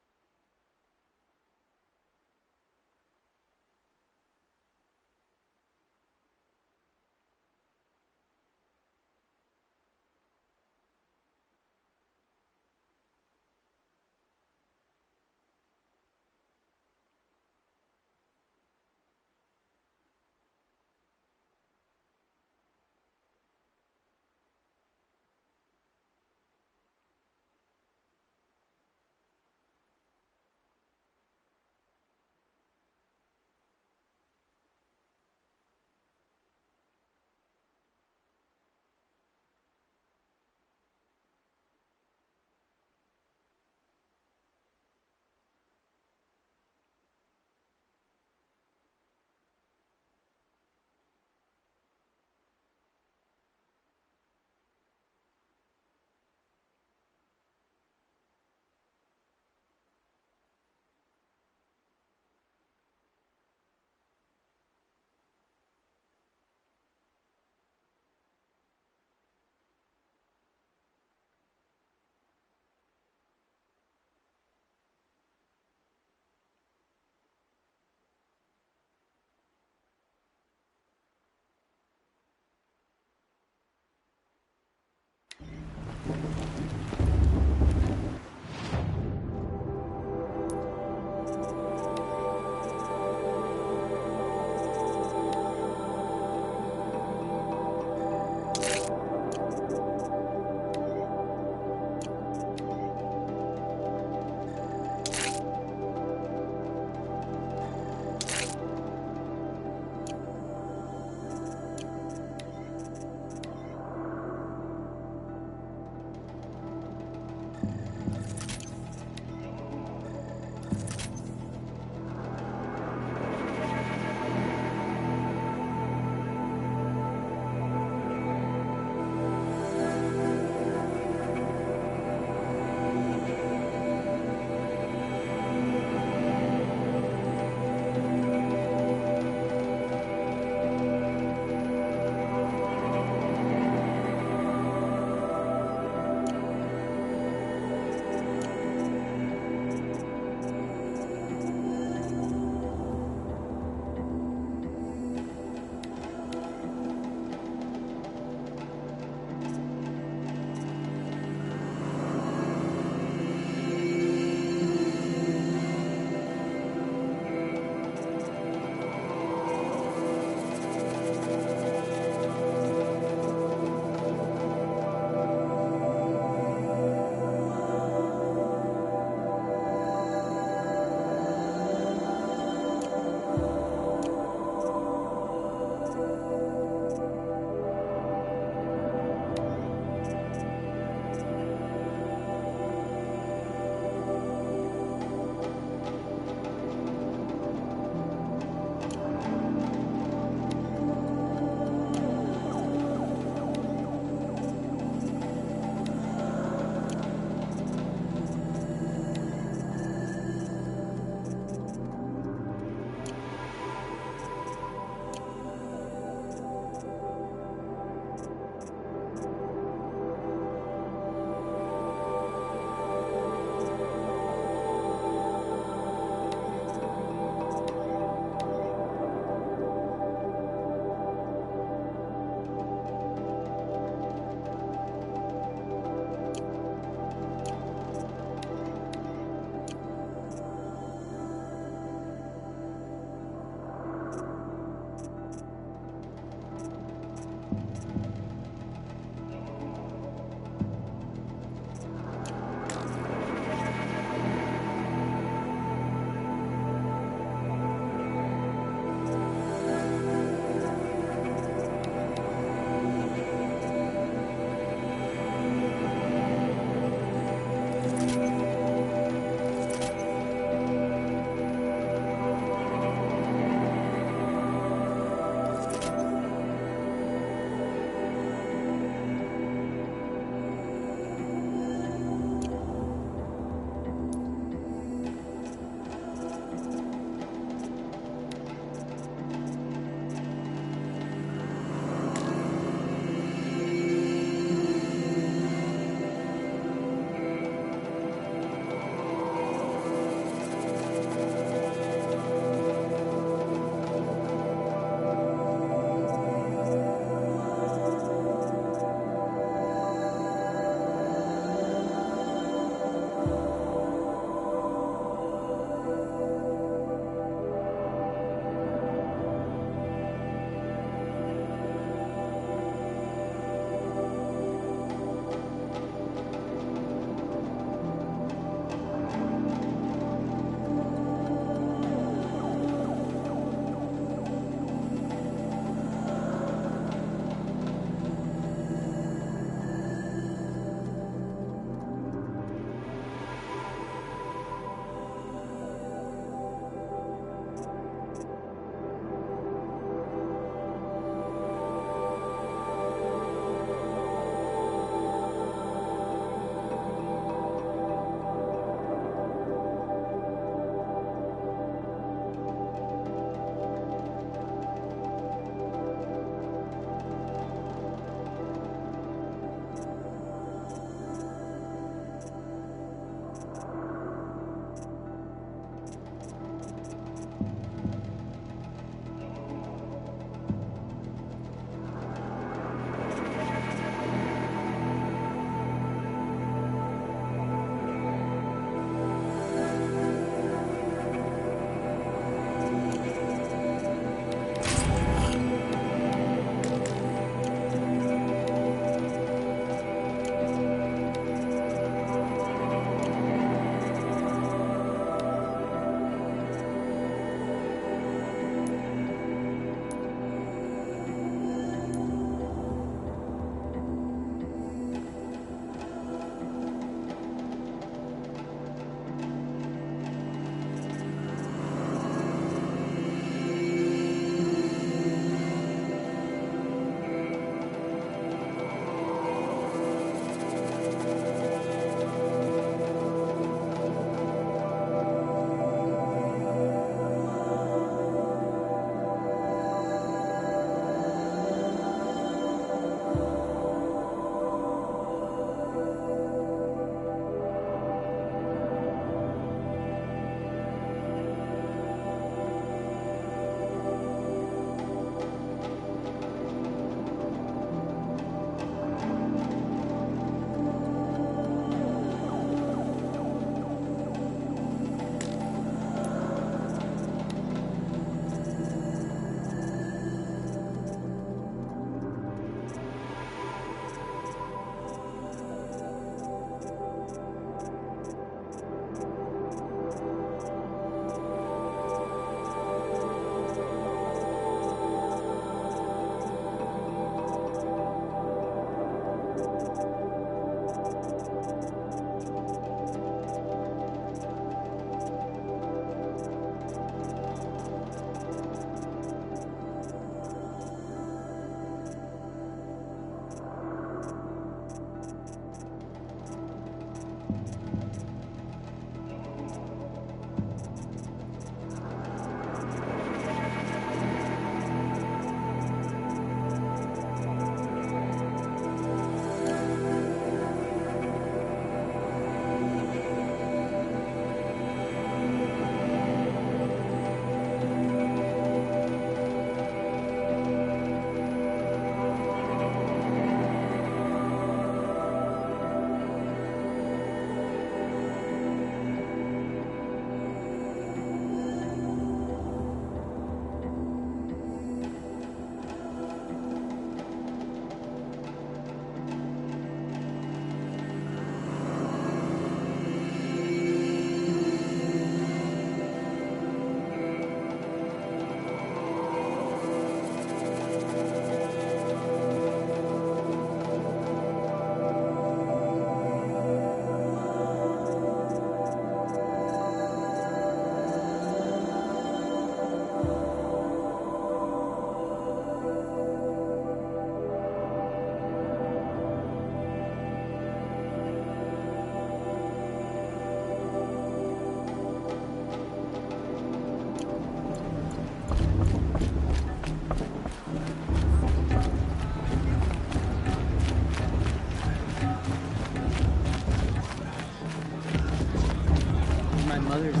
Mother's Day.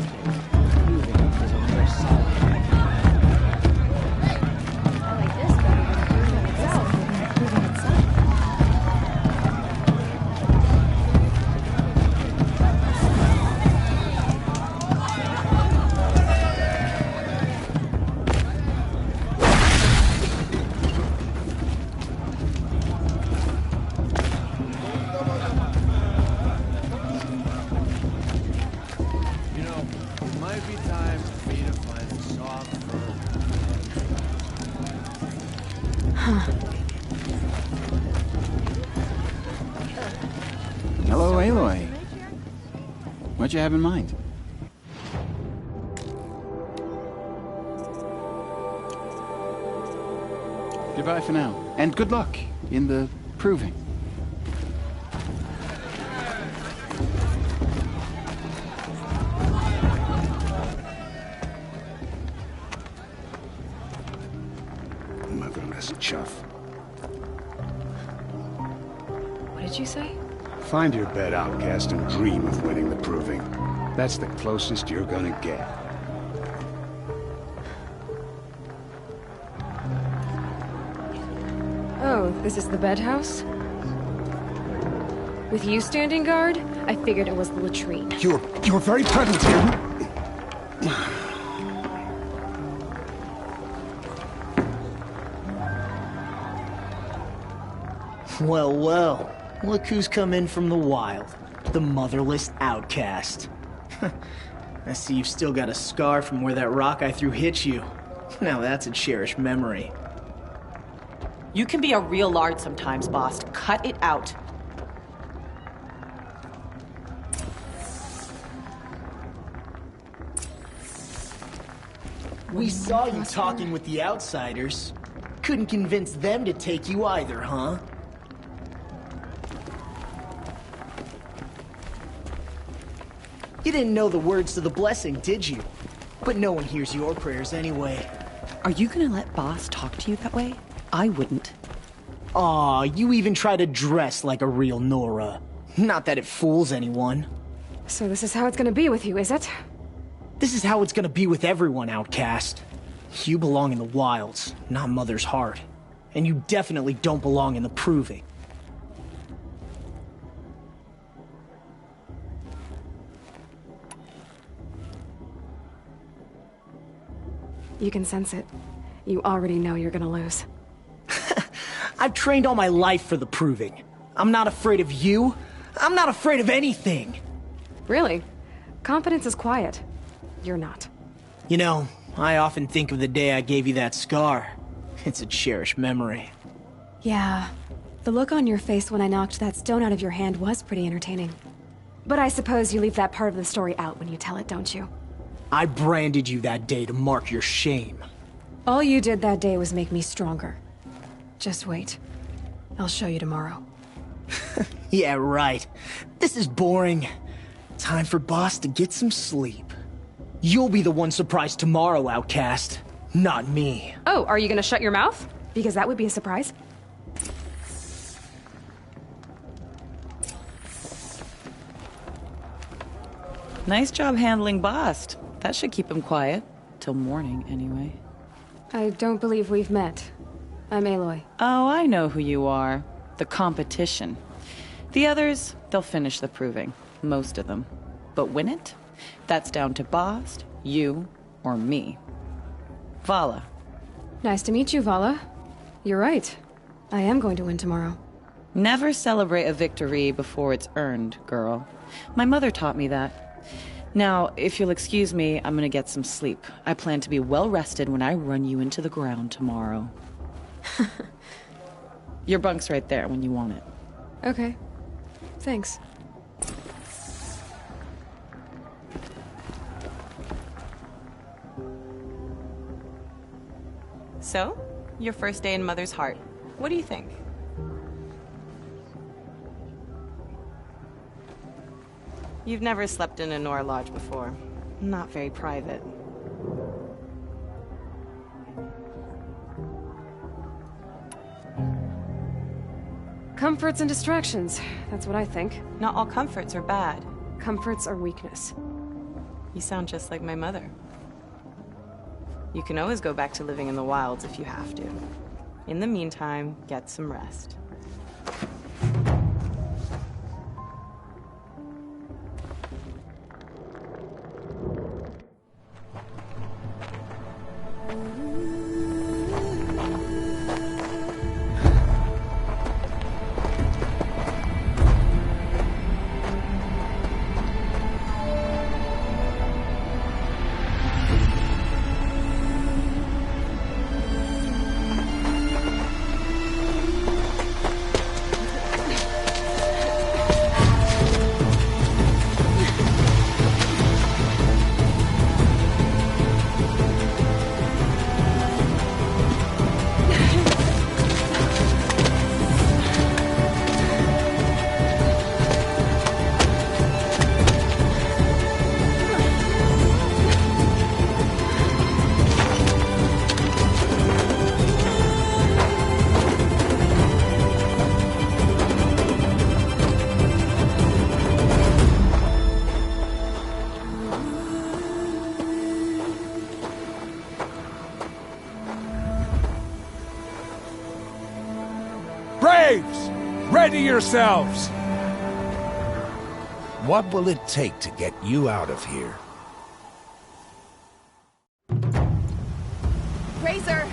Proving is a more solid. I like this better than the proving itself. Proving itself. Hello, Aloy. What you have in mind? Goodbye for now, and good luck in the proving. Motherless chuff. What did you say? Find your bed, outcast, and dream of winning the proving. That's the closest you're gonna get. Oh, this is the bed house? With you standing guard, I figured it was the latrine. You're very present here. Well, well. Look who's come in from the wild. The motherless outcast. I see you've still got a scar from where that rock I threw hit you. Now that's a cherished memory. You can be a real lard sometimes, boss. Cut it out. We saw you talking with the outsiders. Couldn't convince them to take you either, huh? You didn't know the words to the blessing, did you? But no one hears your prayers anyway. Are you gonna let boss talk to you that way? I wouldn't. Aw, you even try to dress like a real Nora. Not that it fools anyone. So this is how it's gonna be with you, is it? This is how it's gonna be with everyone, outcast. You belong in the wilds, not Mother's Heart. And you definitely don't belong in the proving. You can sense it. You already know you're gonna lose. I've trained all my life for the proving. I'm not afraid of you. I'm not afraid of anything. Really? Confidence is quiet. You're not. You know, I often think of the day I gave you that scar. It's a cherished memory. Yeah. The look on your face when I knocked that stone out of your hand was pretty entertaining. But I suppose you leave that part of the story out when you tell it, don't you? I branded you that day to mark your shame. All you did that day was make me stronger. Just wait. I'll show you tomorrow. Yeah, right. This is boring. Time for boss to get some sleep. You'll be the one surprised tomorrow, outcast. Not me. Oh, are you gonna shut your mouth? Because that would be a surprise. Nice job handling Bast. That should keep him quiet. Till morning, anyway. I don't believe we've met. I'm Aloy. Oh, I know who you are. The competition. The others, they'll finish the proving. Most of them. But win it? That's down to Bast, you, or me. Vala. Nice to meet you, Vala. You're right. I am going to win tomorrow. Never celebrate a victory before it's earned, girl. My mother taught me that. Now, if you'll excuse me, I'm gonna get some sleep. I plan to be well rested when I run you into the ground tomorrow. Your bunk's right there when you want it. Okay. Thanks. So, your first day in Mother's Heart. What do you think? You've never slept in a Nora lodge before. Not very private. Comforts and distractions. That's what I think. Not all comforts are bad. Comforts are weakness. You sound just like my mother. You can always go back to living in the wilds if you have to. In the meantime, get some rest. Braves! Ready yourselves! What will it take to get you out of here? Razor!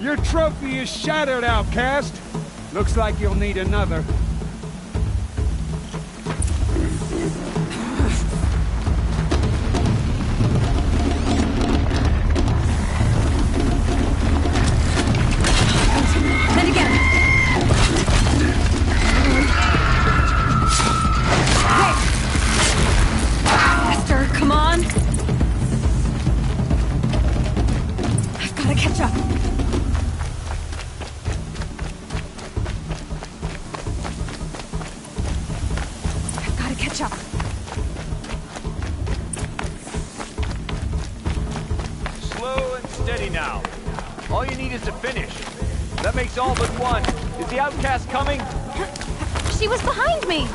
Your trophy is shattered, outcast. Looks like you'll need another. Then again. Hey! Faster, come on! I've gotta catch up. I've gotta catch up. Slow and steady now. All you need is to finish. That makes all but one. Is the outcast coming? She was behind me!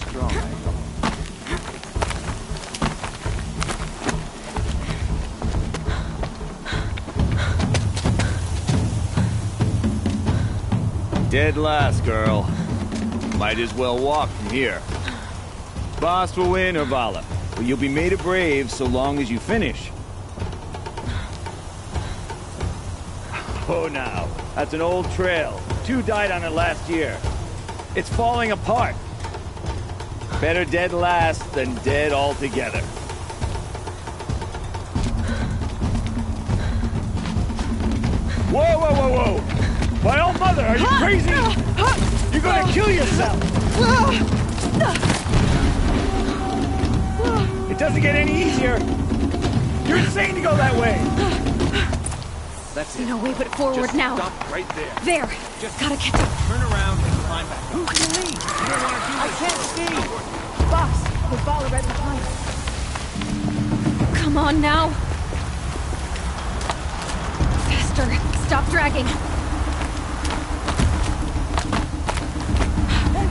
Strong. Dead last, girl. Might as well walk from here. Boss will win or Vala, but you'll be made a brave so long as you finish. Oh, now. That's an old trail. 2 died on it last year. It's falling apart. Better dead last than dead altogether. Whoa, whoa, whoa, whoa! My old mother, are you crazy? You're gonna kill yourself! It doesn't get any easier! You're insane to go that way! That's it. No way but forward Just now. Stop right there. There! Just Gotta catch up. turn around and climb back. Who can lead? You don't want to do this. I can't see! Boss, the Vala right behind. Come on now. Faster. Stop dragging.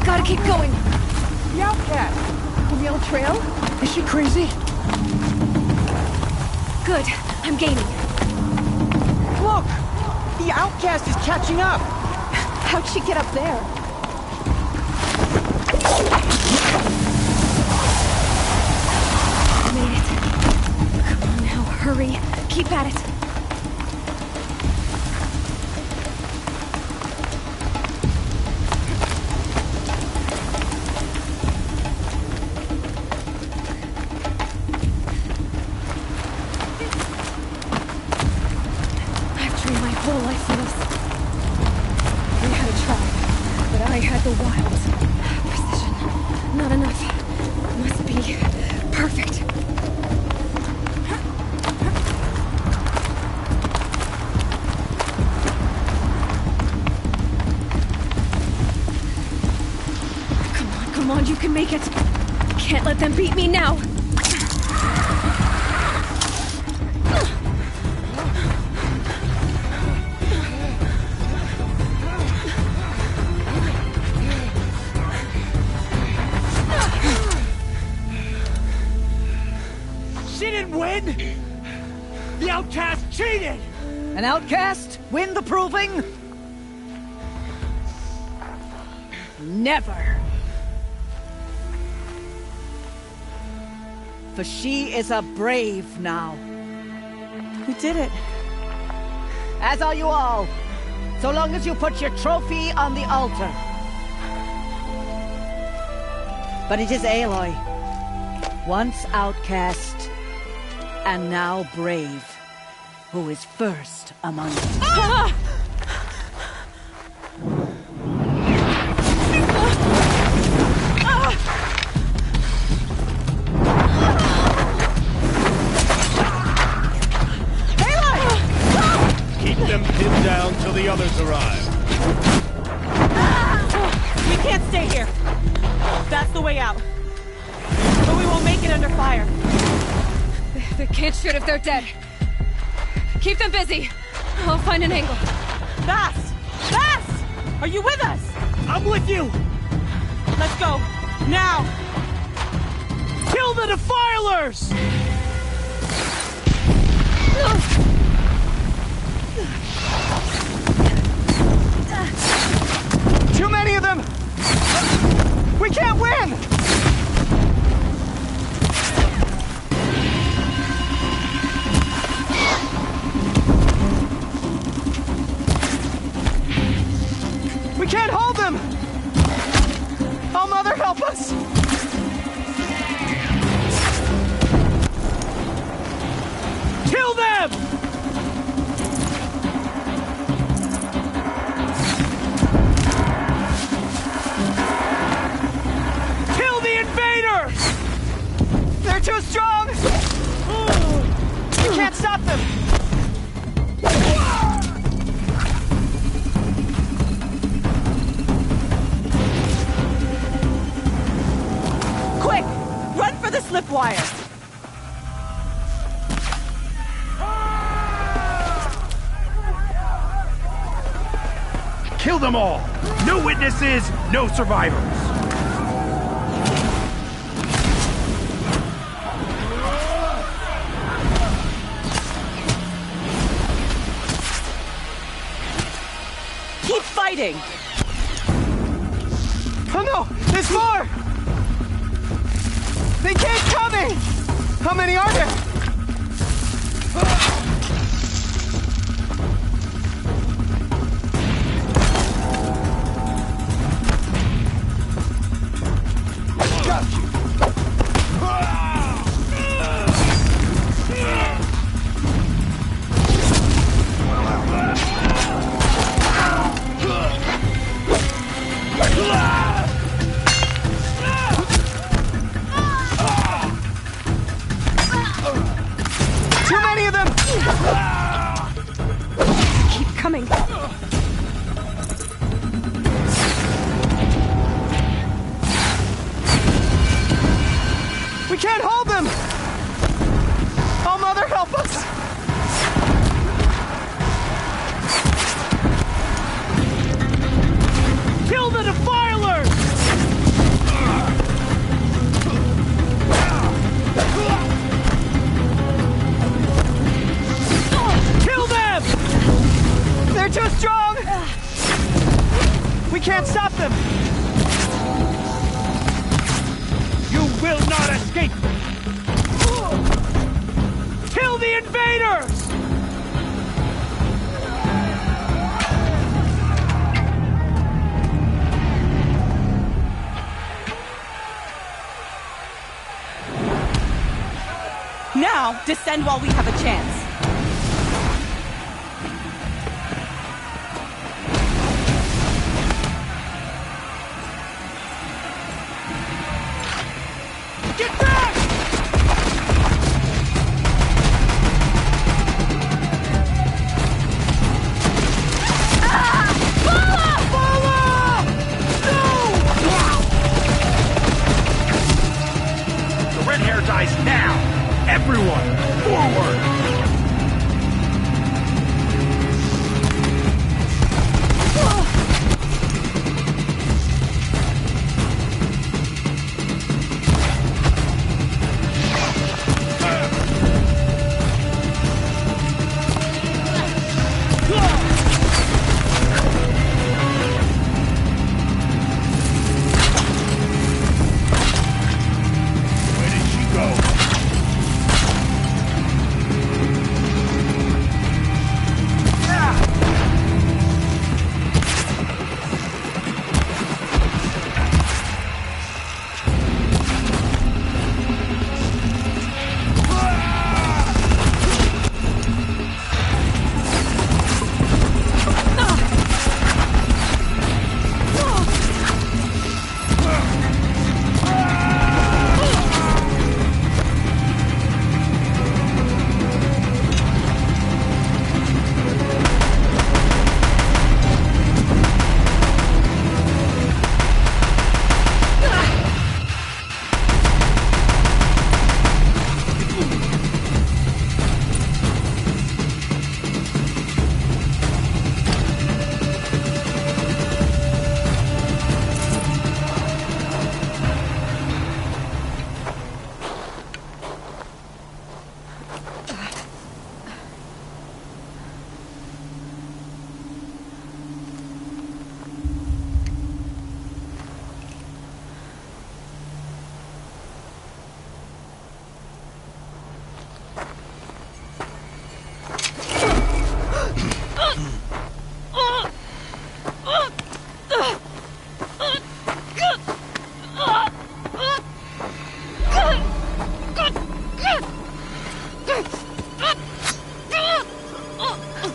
Gotta keep going. The outcast. On the old trail? Is she crazy? Good. I'm gaining. Look! The outcast is catching up! How'd she get up there? Made it. Come on now, hurry. Keep at it. trained my whole life for this. We had a tribe, but I had the wild. Precision. Not enough. Must be perfect. Come on, you can make it. Can't let them beat me now. She didn't win! The outcast cheated! An outcast win the proving? Never! For she is a brave now. We did it. As are you all. So long as you put your trophy on the altar. But it is Aloy. Once outcast, and now brave, who is first among us. Ah! Keep them pinned down till the others arrive. We can't stay here. That's the way out. But we won't make it under fire. They can't shoot if they're dead. Keep them busy. I'll find an angle. Bass! Bass! Are you with us? I'm with you! Let's go. Now! Kill the Defilers! Too many of them! We can't win! We can't hold them! Oh, Mother, help us! Kill them! Kill the invaders! They're too strong! You can't stop them! Quick! Run for the slip wire! Kill them all! No witnesses, no survivors! Keep fighting! Oh no! There's more! They keep coming! How many are there? Got you! Too many of them! Keep coming. We can't hold them! Oh, Mother, help us! Kill the Defilers! Kill them! They're too strong! We can't stop them! You will not escape! Kill the invaders! Now, descend while we have a chance.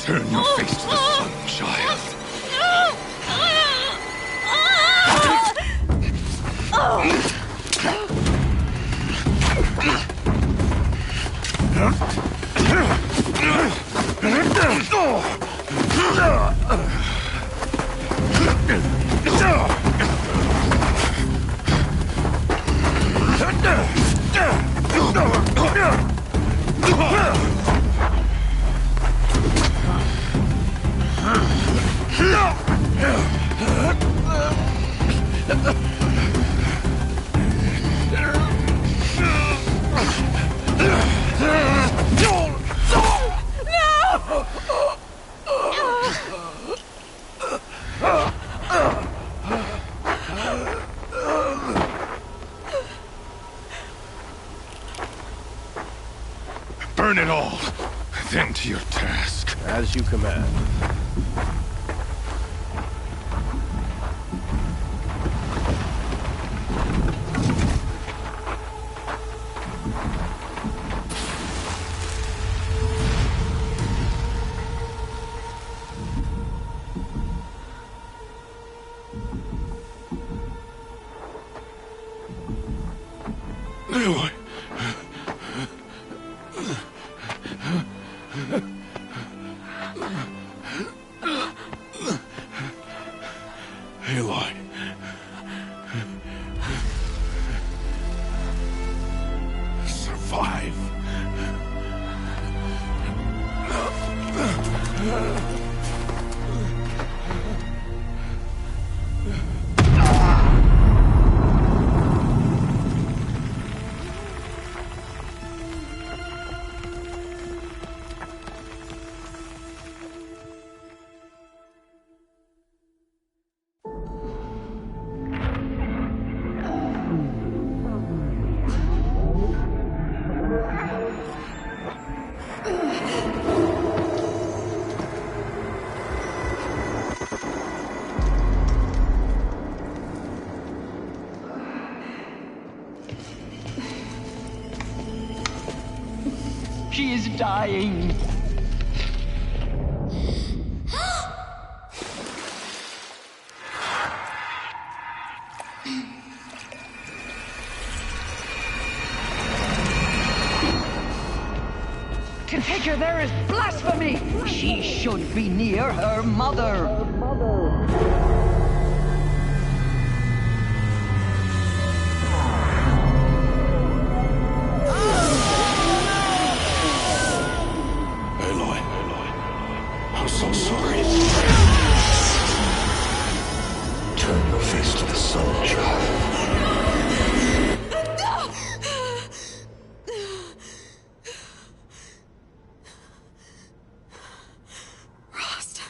Turn your face to the sun, child. Burn it all, then to your task. As you command. Aloy. Aloy. Survive. She is dying. To take her there is blasphemy. She should be near her mother. I'm so sorry. Turn your face to the sun, child. Rost.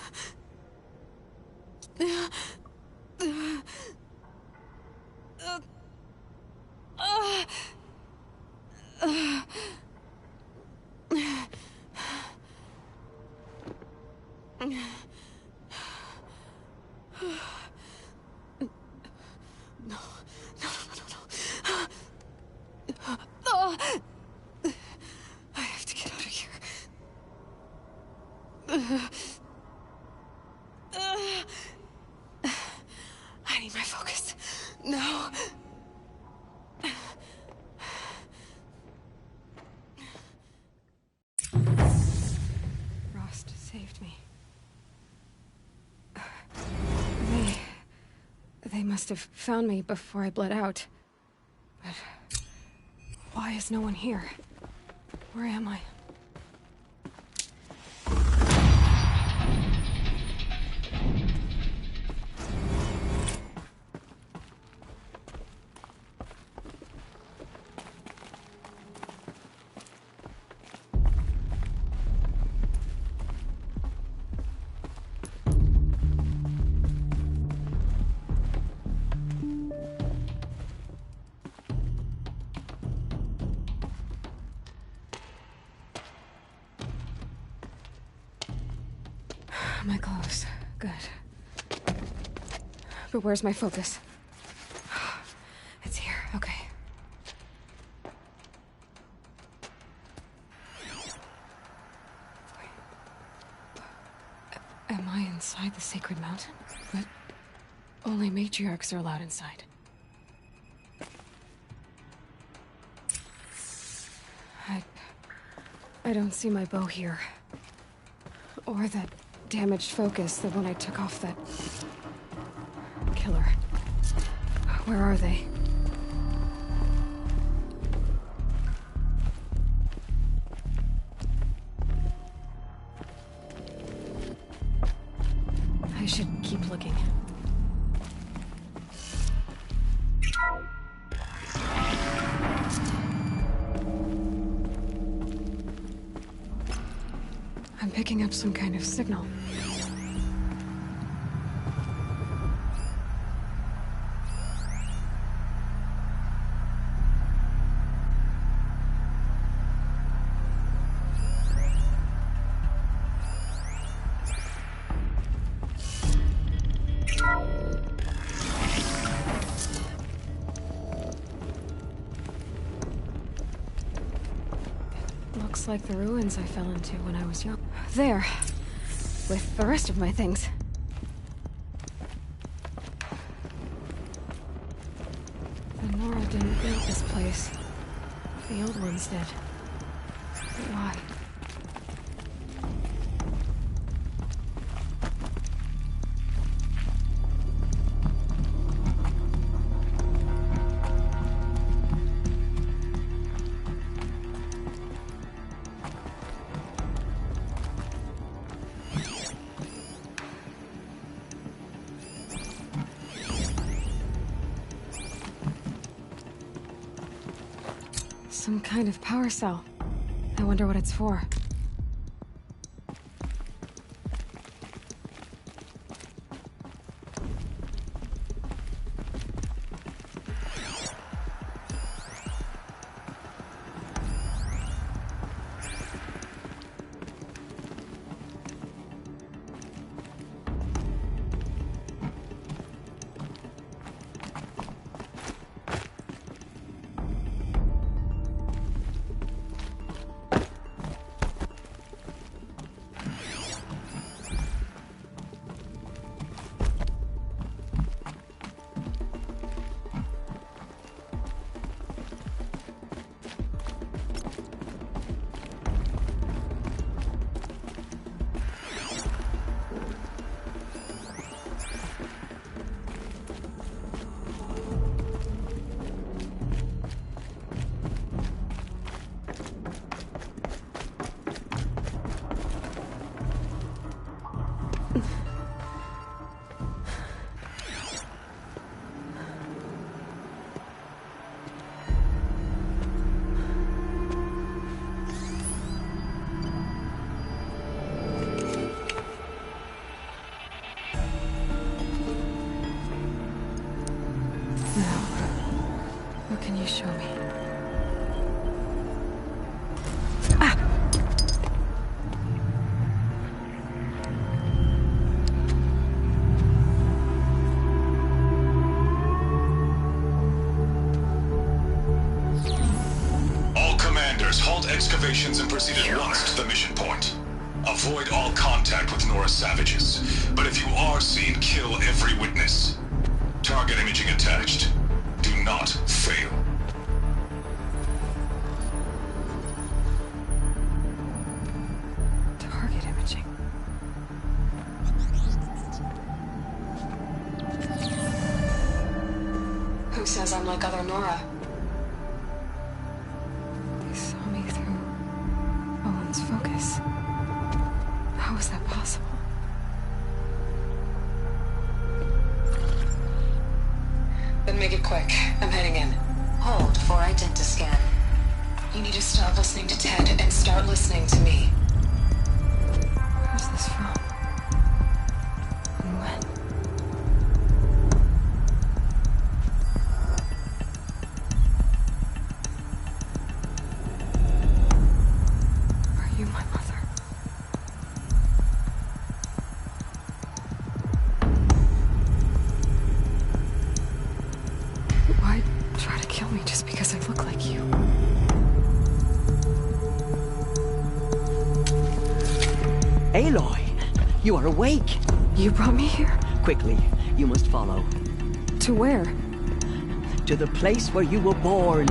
I have to get out of here. I need my focus. No. Rost saved me. They must have found me before I bled out. But why is no one here? Where am I? My clothes. Good. But where's my focus? It's here. Okay. I inside the sacred mountain? But only matriarchs are allowed inside. I don't see my bow here. Or that damaged focus, the one I took off that killer. Where are they? I should keep looking. I'm picking up some kind of signal. Looks like the ruins I fell into when I was young. There, with the rest of my things. The Nora didn't build this place. The old ones did. But why? Some kind of power cell. I wonder what it's for. Show me. All commanders, halt excavations and proceed at once to the mission point. Avoid all contact with Nora savages, but if you are seen, kill every witness. Target imaging attached. Do not fail. Target imaging. Who says I'm like other Nora? They saw me through Owen's focus. How is that possible? Then make it quick. I'm heading in. Hold for identiscan. You need to stop listening to Ted and start listening to me. Where's this from? And when? Are you my mother? Why try to kill me just because I look like you? Aloy, You are awake. You brought me here? Quickly, you must follow. To where? To the place where you were born.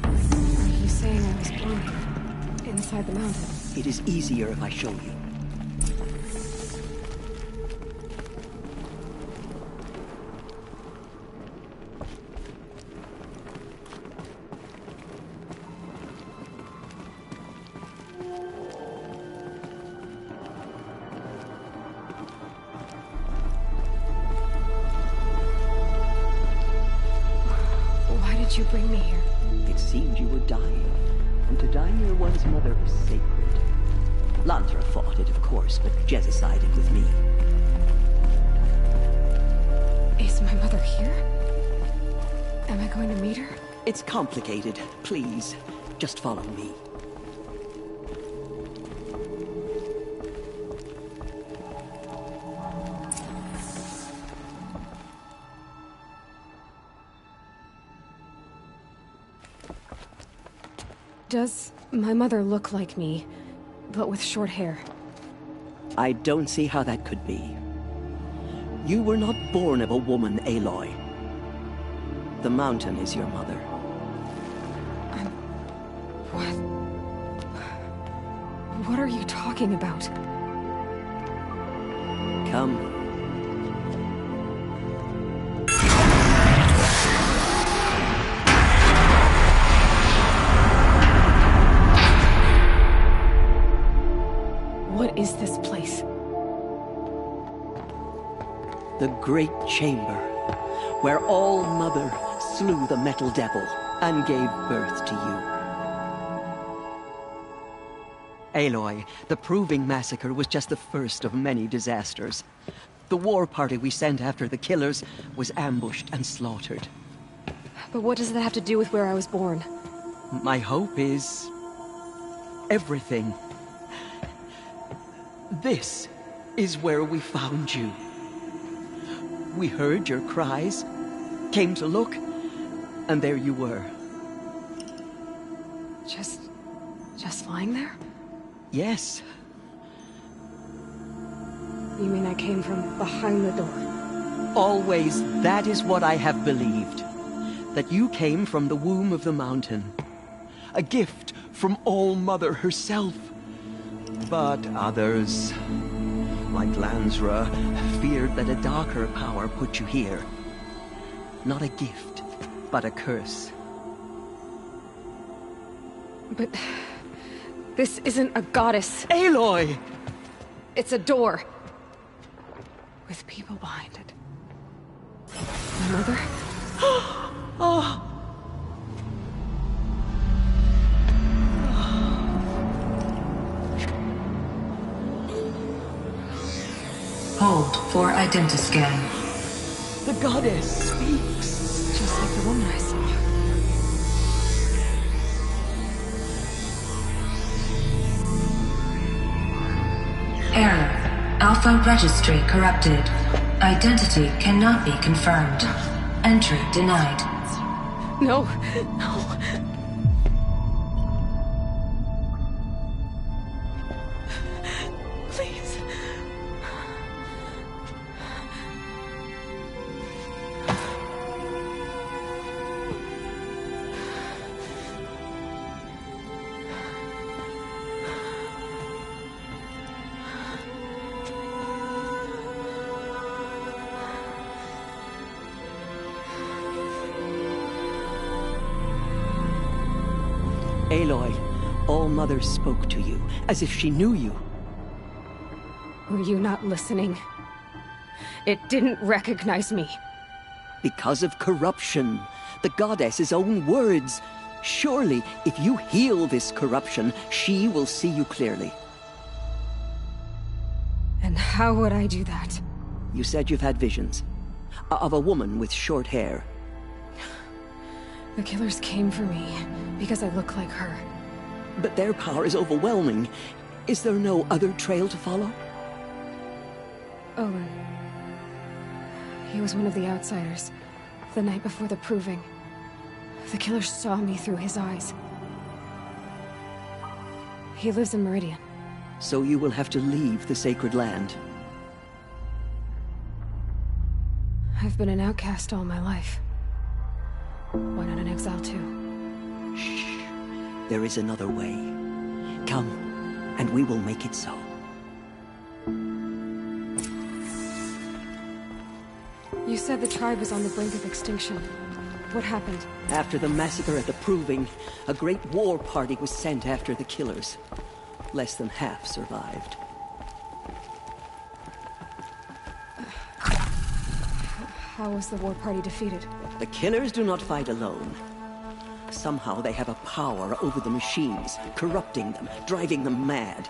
Are you saying I was born inside the mountain? It is easier if I show you. Why did you bring me here? It seemed you were dying, and to die near one's mother is sacred. Lansra fought it, of course, but Jezza sided with me. Is my mother here? Am I going to meet her? It's complicated. Please, just follow me. Does my mother look like me, but with short hair? I don't see how that could be. You were not born of a woman, Aloy. The mountain is your mother. What? What are you talking about? Come. What is this place? The Great Chamber, where All-Mother slew the Metal Devil and gave birth to you. Aloy, the Proving Massacre was just the first of many disasters. The war party we sent after the killers was ambushed and slaughtered. But what does that have to do with where I was born? My hope is everything. This is where we found you. We heard your cries, came to look, and there you were. Just lying there? Yes. You mean I came from behind the door? Always, that is what I have believed. That you came from the womb of the mountain. A gift from All-Mother herself. But others, like Lansra, feared that a darker power put you here. Not a gift, but a curse. But this isn't a goddess. Aloy! It's a door. With people behind it. My mother? Oh! Hold for identiscan. The goddess speaks. Just like the woman I saw. Error. Alpha registry corrupted. Identity cannot be confirmed. Entry denied. No, no. Please. Aloy, All-Mother spoke to you, as if she knew you. Were you not listening? It didn't recognize me. Because of corruption. The goddess's own words. Surely, if you heal this corruption, she will see you clearly. And how would I do that? You said you've had visions. Of a woman with short hair. The killers came for me because I look like her. But their power is overwhelming. Is there no other trail to follow? Olin. He was one of the outsiders. The night before the Proving. The killers saw me through his eyes. He lives in Meridian. So you will have to leave the sacred land. I've been an outcast all my life. Why not an exile too? Shh. There is another way. Come, and we will make it so. You said the tribe was on the brink of extinction. What happened? After the massacre at the Proving, a great war party was sent after the killers. Less than half survived. How was the war party defeated? The killers do not fight alone. Somehow they have a power over the machines, corrupting them, driving them mad.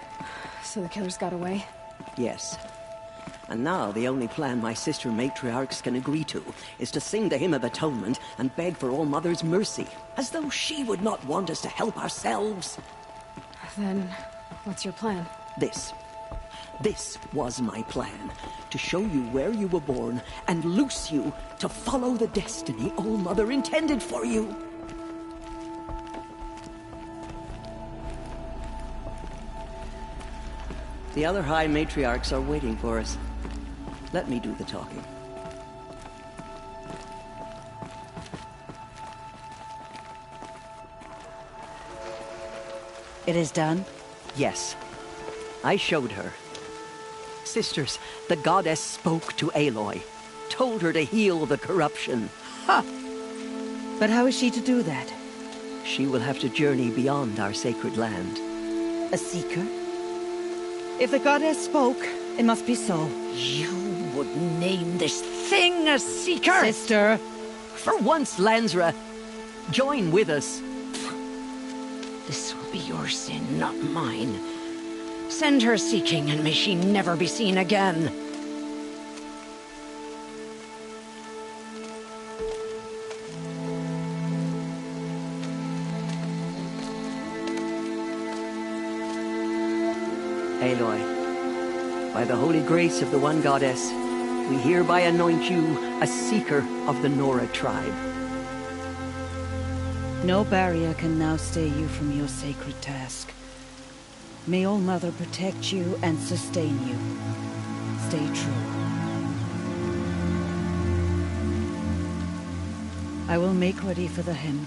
So the killers got away? Yes. And now the only plan my sister matriarchs can agree to is to sing the Hymn of Atonement and beg for All Mother's mercy, as though she would not want us to help ourselves. Then, what's your plan? This was my plan. To show you where you were born and loose you to follow the destiny All Mother intended for you. The other High Matriarchs are waiting for us. Let me do the talking. It is done? Yes. I showed her. Sisters, the goddess spoke to Aloy. Told her to heal the corruption. Ha! But how is she to do that? She will have to journey beyond our sacred land. A seeker? If the goddess spoke, it must be so. You would name this thing a seeker? Sister! For once, Lansra, join with us. This will be your sin, not mine. Send her seeking, and may she never be seen again. Aloy, by the holy grace of the One Goddess, we hereby anoint you a seeker of the Nora tribe. No barrier can now stay you from your sacred task. May All Mother protect you and sustain you. Stay true. I will make ready for the hymn.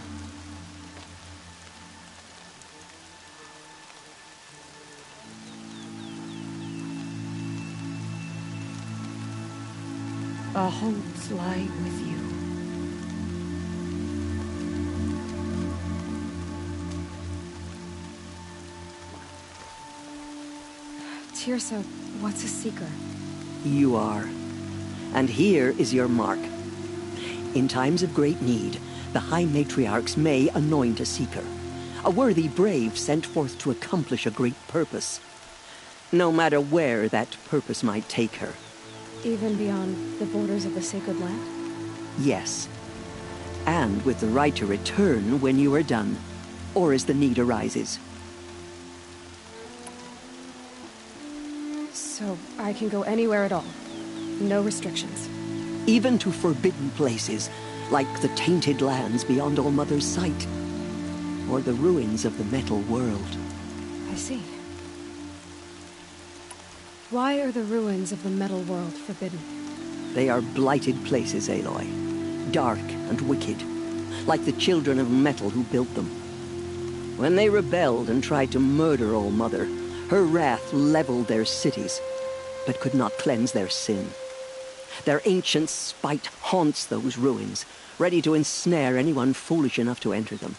Our hopes lie with you. Teersa, what's a seeker? You are. And here is your mark. In times of great need, the High Matriarchs may anoint a seeker. A worthy brave sent forth to accomplish a great purpose. No matter where that purpose might take her. Even beyond the borders of the sacred land? Yes. And with the right to return when you are done, or as the need arises. So I can go anywhere at all? No restrictions? Even to forbidden places, like the tainted lands beyond All Mother's sight. Or the ruins of the metal world. I see. Why are the ruins of the metal world forbidden? They are blighted places, Aloy. Dark and wicked. Like the children of metal who built them. When they rebelled and tried to murder All Mother, her wrath leveled their cities, but could not cleanse their sin. Their ancient spite haunts those ruins, ready to ensnare anyone foolish enough to enter them.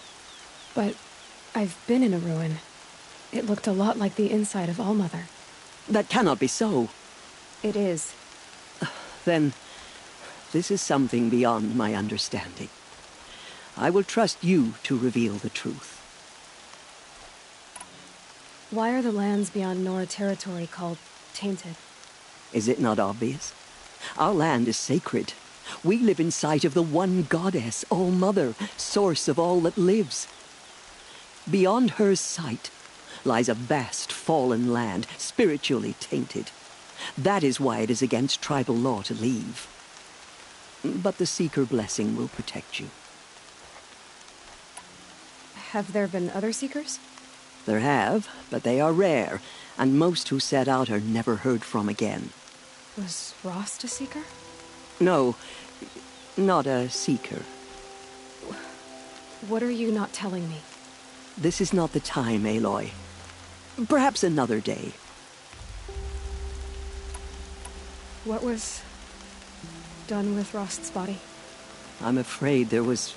But I've been in a ruin. It looked a lot like the inside of All Mother. That cannot be so. It is. Then, this is something beyond my understanding. I will trust you to reveal the truth. Why are the lands beyond Nora territory called tainted? Is it not obvious? Our land is sacred. We live in sight of the one goddess, All Mother, source of all that lives. Beyond her sight lies a vast fallen land, spiritually tainted. That is why it is against tribal law to leave. But the Seeker blessing will protect you. Have there been other Seekers? There have, but they are rare, and most who set out are never heard from again. Was Rost a seeker? No, not a seeker. What are you not telling me? This is not the time, Aloy. Perhaps another day. What was done with Rost's body? I'm afraid there was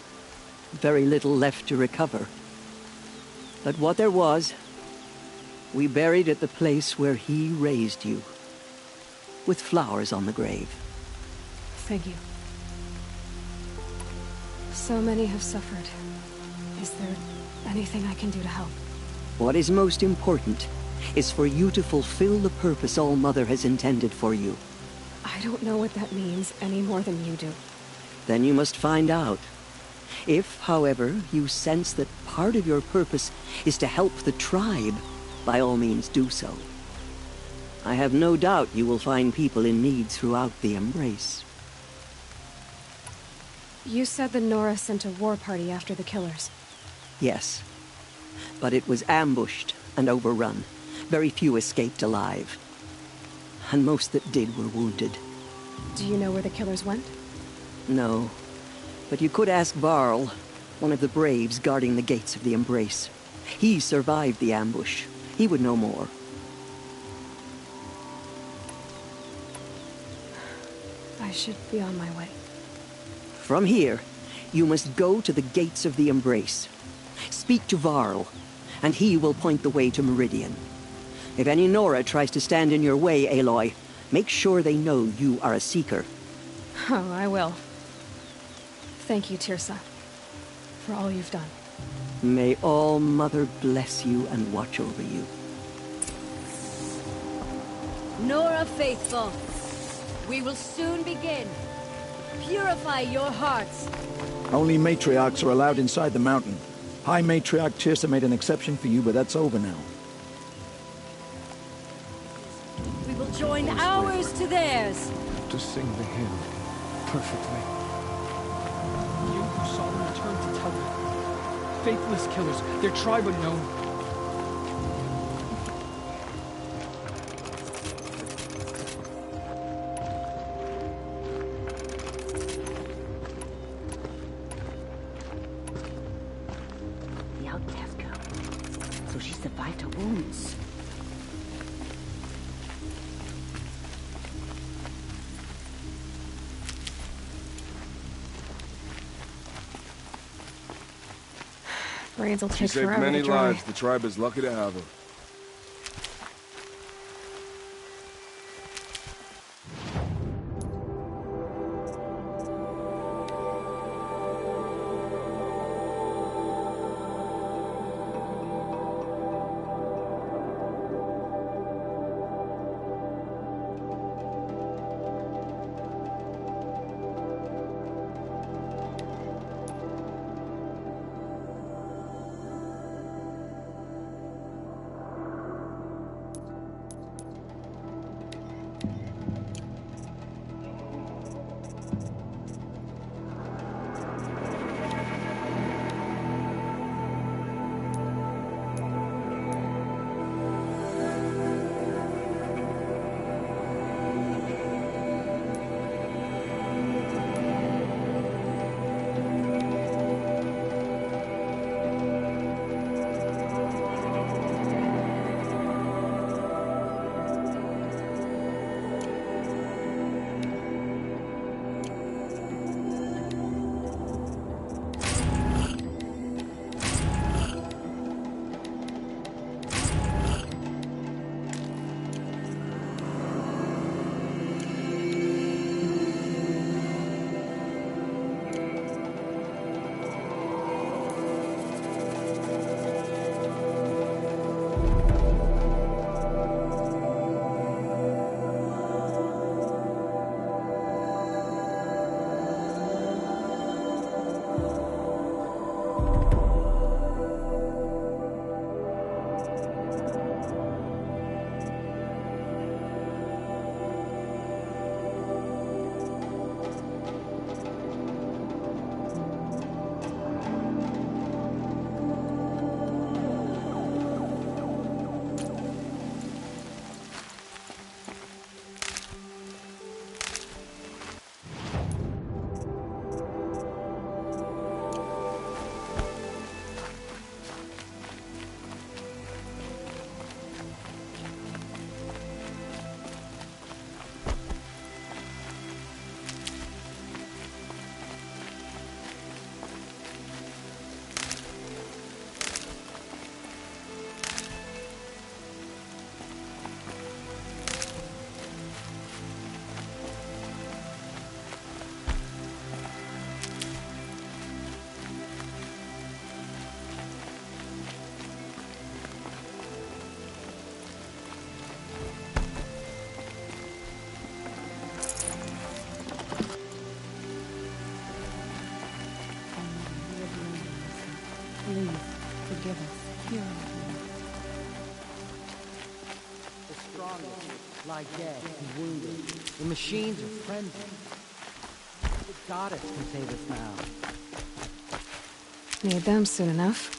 very little left to recover. But what there was, we buried at the place where he raised you, with flowers on the grave. Thank you. So many have suffered. Is there anything I can do to help? What is most important is for you to fulfill the purpose All-Mother has intended for you. I don't know what that means any more than you do. Then you must find out. If, however, you sense that part of your purpose is to help the tribe, by all means do so. I have no doubt you will find people in need throughout the Embrace. You said the Nora sent a war party after the killers. Yes. But it was ambushed and overrun. Very few escaped alive. And most that did were wounded. Do you know where the killers went? No. But you could ask Varl, one of the Braves guarding the gates of the Embrace. He survived the ambush. He would know more. I should be on my way. From here, you must go to the gates of the Embrace. Speak to Varl, and he will point the way to Meridian. If any Nora tries to stand in your way, Aloy, make sure they know you are a Seeker. Oh, I will. Thank you, Teersa, for all you've done. May All-Mother bless you and watch over you. Nora Faithful, we will soon begin. Purify your hearts. Only matriarchs are allowed inside the mountain. High Matriarch Teersa made an exception for you, but that's over now. We will join ours to theirs. To sing the hymn perfectly. You who saw them return to tell them. Faithless killers, their tribe unknown. The outcast girl. So she survived her wounds. Brains will She take saved forever many to dry. lives. The tribe is lucky to have her. forgive us here and The strongest lie dead and wounded. The machines are frenzied. The goddess can save us now. Need them soon enough.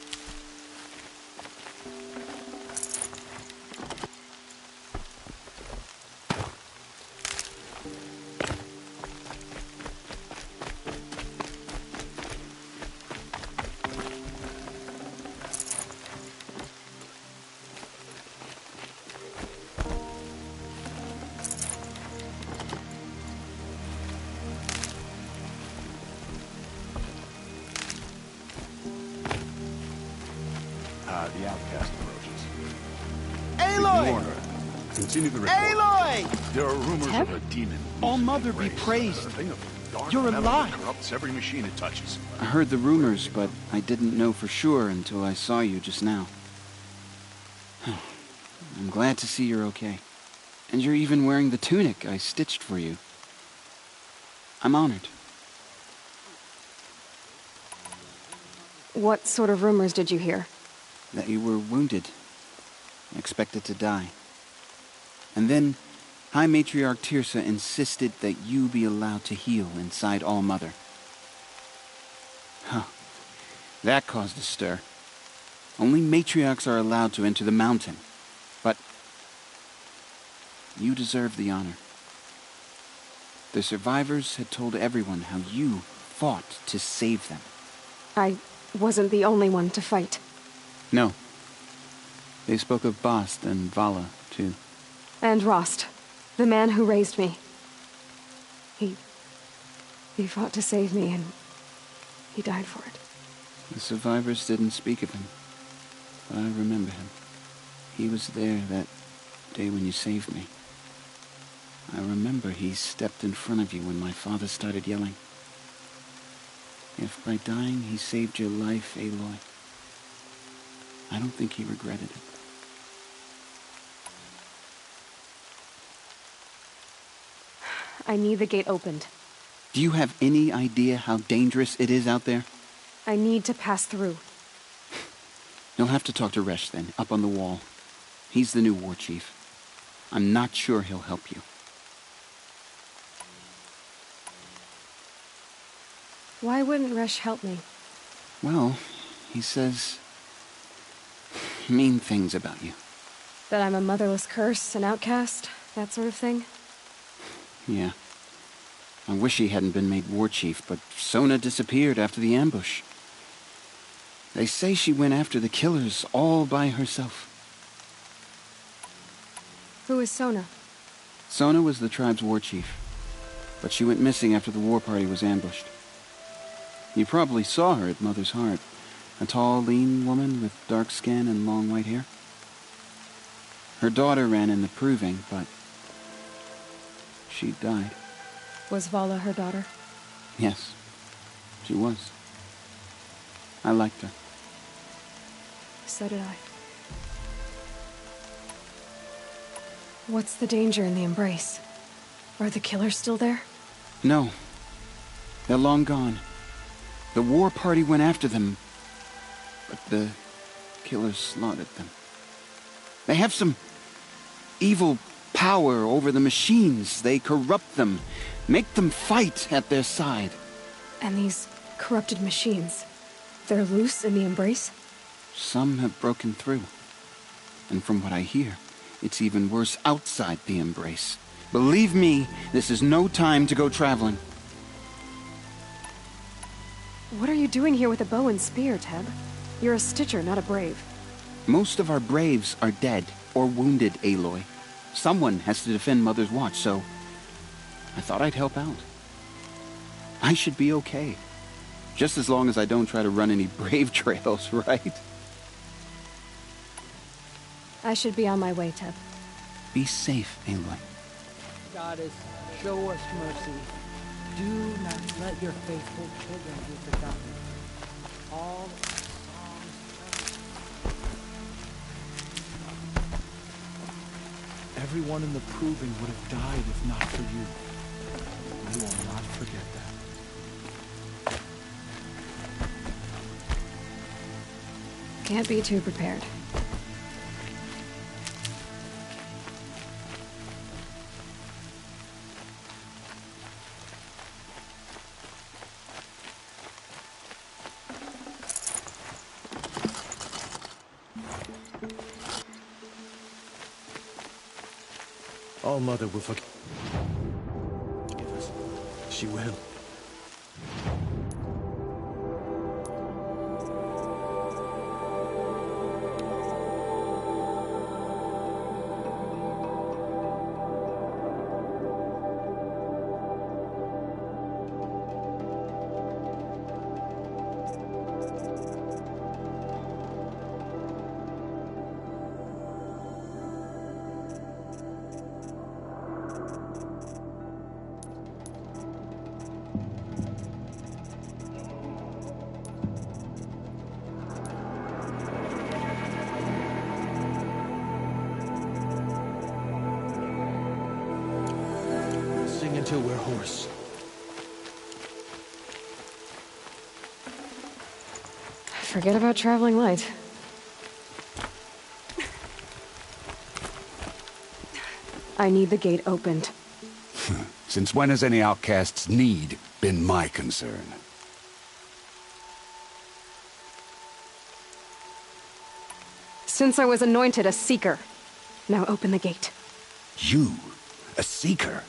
The outcast approaches. Aloy! Continue the report. Aloy! There are rumors Teb? of a demon. All Mother be praised. You're alive. Corrupts every machine it touches. I heard the rumors, but I didn't know for sure until I saw you just now. I'm glad to see you're okay. And you're even wearing the tunic I stitched for you. I'm honored. What sort of rumors did you hear? That you were wounded, expected to die. And then High Matriarch Teersa insisted that you be allowed to heal inside All Mother. Huh. That caused a stir. Only matriarchs are allowed to enter the mountain. But you deserve the honor. The survivors had told everyone how you fought to save them. I wasn't the only one to fight. No. They spoke of Bast and Vala, too. And Rost, the man who raised me. He fought to save me, and he died for it. The survivors didn't speak of him, but I remember him. He was there that day when you saved me. I remember he stepped in front of you when my father started yelling. If by dying he saved your life, Aloy, I don't think he regretted it. I need the gate opened. Do you have any idea how dangerous it is out there? I need to pass through. You'll have to talk to Resh then, up on the wall. He's the new war chief. I'm not sure he'll help you. Why wouldn't Resh help me? Well, he says mean things about you. That I'm a motherless curse, an outcast, that sort of thing? Yeah. I wish he hadn't been made war chief, but Sona disappeared after the ambush. They say she went after the killers all by herself. Who is Sona? Sona was the tribe's war chief, but she went missing after the war party was ambushed. You probably saw her at Mother's Heart. A tall, lean woman with dark skin and long white hair. Her daughter ran in the proving, but she died. Was Vala her daughter? Yes, she was. I liked her. So did I. What's the danger in the Embrace? Are the killers still there? No. They're long gone. The war party went after them, but the killers slaughtered them. They have some evil power over the machines. They corrupt them, make them fight at their side. And these corrupted machines, they're loose in the Embrace? Some have broken through. And from what I hear, it's even worse outside the Embrace. Believe me, this is no time to go traveling. What are you doing here with a bow and spear, Teb? You're a Stitcher, not a Brave. Most of our Braves are dead or wounded, Aloy. Someone has to defend Mother's Watch, so I thought I'd help out. I should be okay. Just as long as I don't try to run any Brave trails, right? I should be on my way, Teb. Be safe, Aloy. Goddess, show us mercy. Do not let your faithful children be forgotten. All of our songs. Everyone in the proving would have died if not for you. We will not forget that. Can't be too prepared. All Mother will forgive us. She will. Until we're hoarse. Forget about traveling light. I need the gate opened. Since when has any outcast's need been my concern? Since I was anointed a Seeker. Now open the gate. You? A Seeker?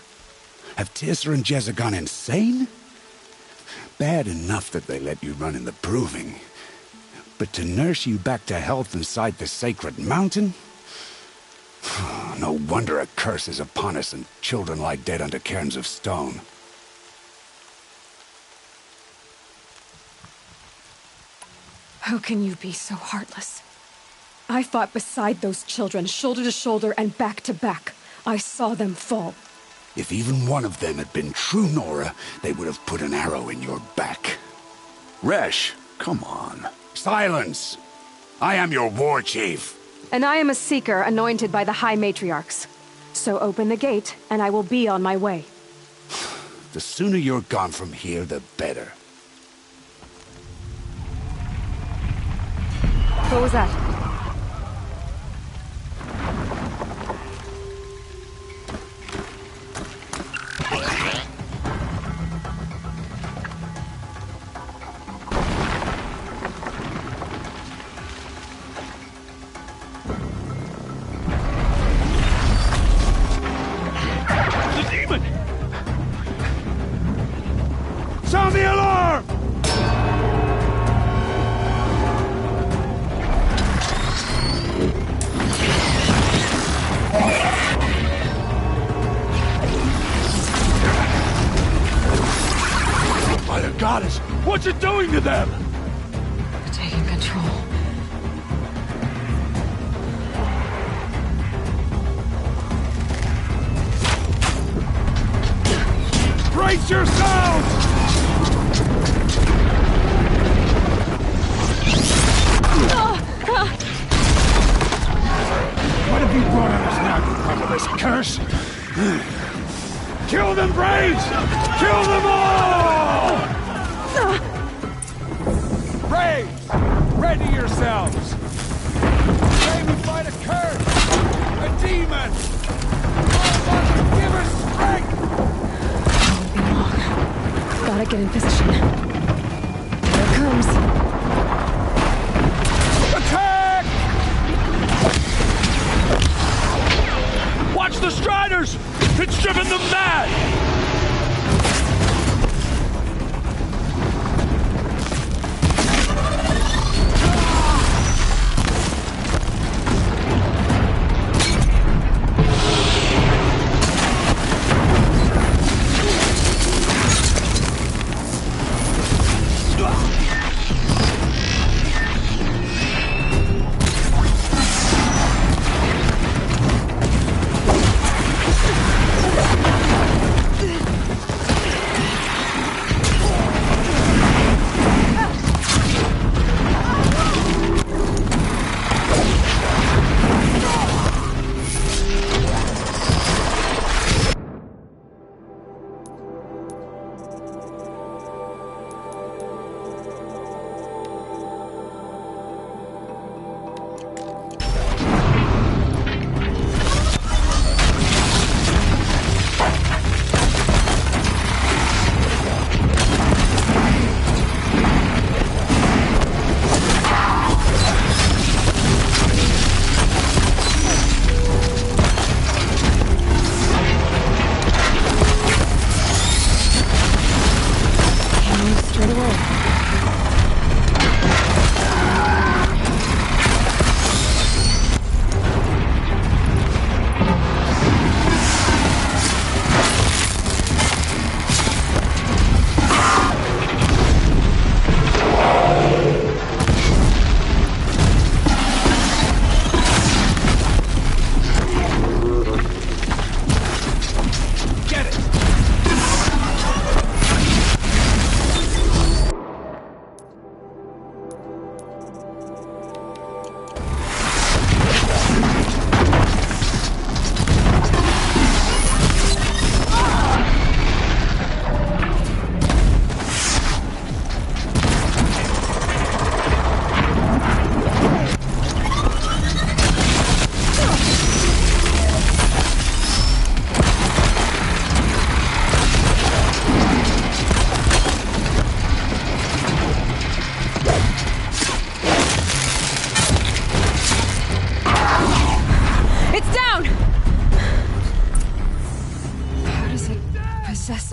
Have Teersa and Jezza gone insane? Bad enough that they let you run in the Proving. But to nurse you back to health inside the Sacred Mountain? No wonder a curse is upon us and children lie dead under cairns of stone. How can you be so heartless? I fought beside those children, shoulder to shoulder and back to back. I saw them fall. If even one of them had been true Nora, they would have put an arrow in your back. Resh, come on. Silence! I am your war chief. And I am a Seeker anointed by the High Matriarchs. So open the gate, and I will be on my way. The sooner you're gone from here, the better. What was that? Sound the alarm! By the goddess, what's it doing to them? Taking control. Brace yourselves! What have you brought on us now, you motherless curse? Kill them, Braves! Kill them all! Braves! Ready yourselves! Today we fight a curse! A demon! Give her strength! Won't be long. Gotta get in position. Here it comes. Attack! Watch the Striders! It's driven them mad!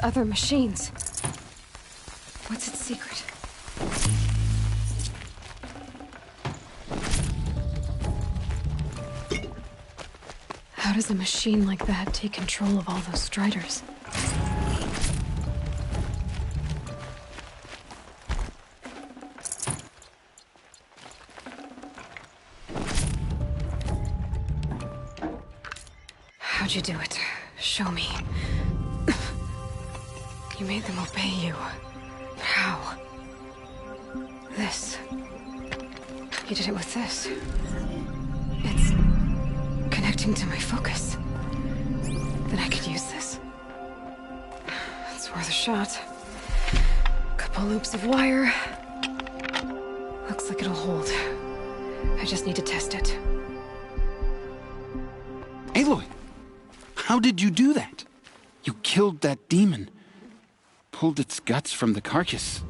other machines. What's its secret? How does a machine like that take control of all those Striders? How'd you do it? Show me. You made them obey you. How? This. You did it with this. It's connecting to my focus. Then I could use this. It's worth a shot. Couple loops of wire. Looks like it'll hold. I just need to test it. Aloy! How did you do that? You killed that demon. Pulled its guts from the carcass.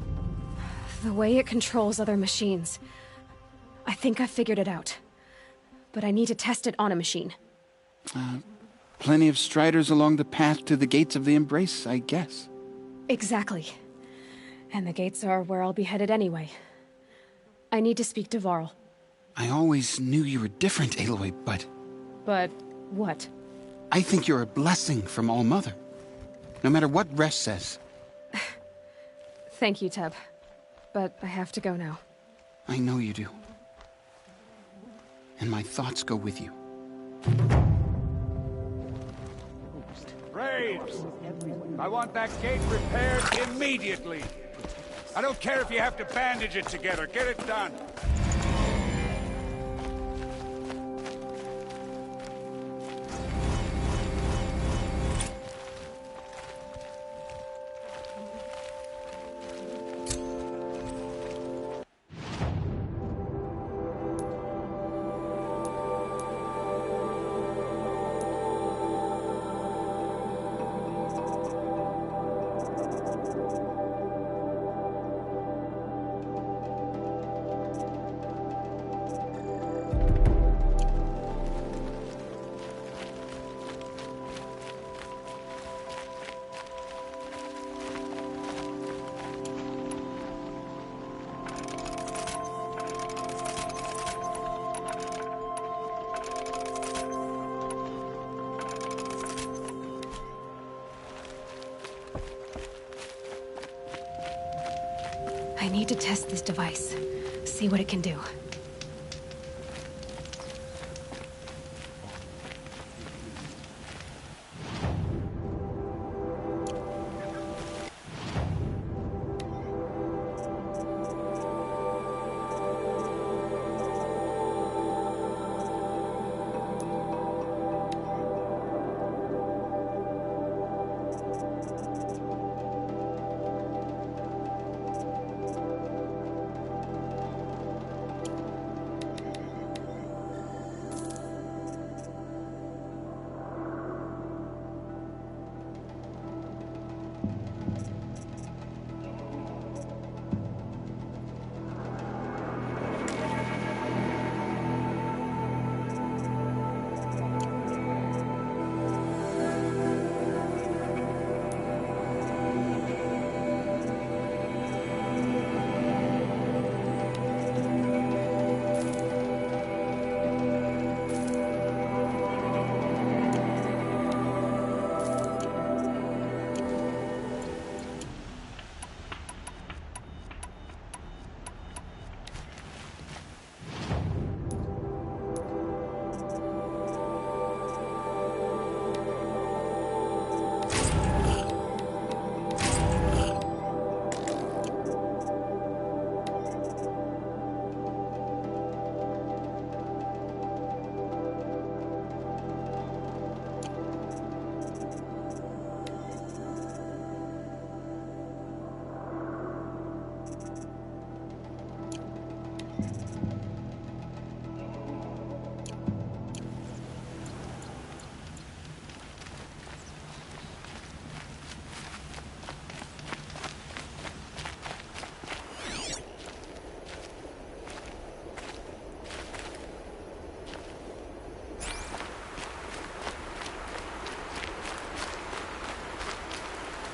The way it controls other machines. I think I figured it out. But I need to test it on a machine. Plenty of Striders along the path to the gates of the Embrace, I guess. Exactly. And the gates are where I'll be headed anyway. I need to speak to Varl. I always knew you were different, Aloy, but... But what? I think you're a blessing from All-Mother. No matter what Resh says. Thank you, Teb. But I have to go now. I know you do. And my thoughts go with you. Braves! I want that gate repaired immediately. I don't care if you have to bandage it together. Get it done. I need to test this device. See what it can do.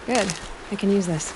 Good. I can use this.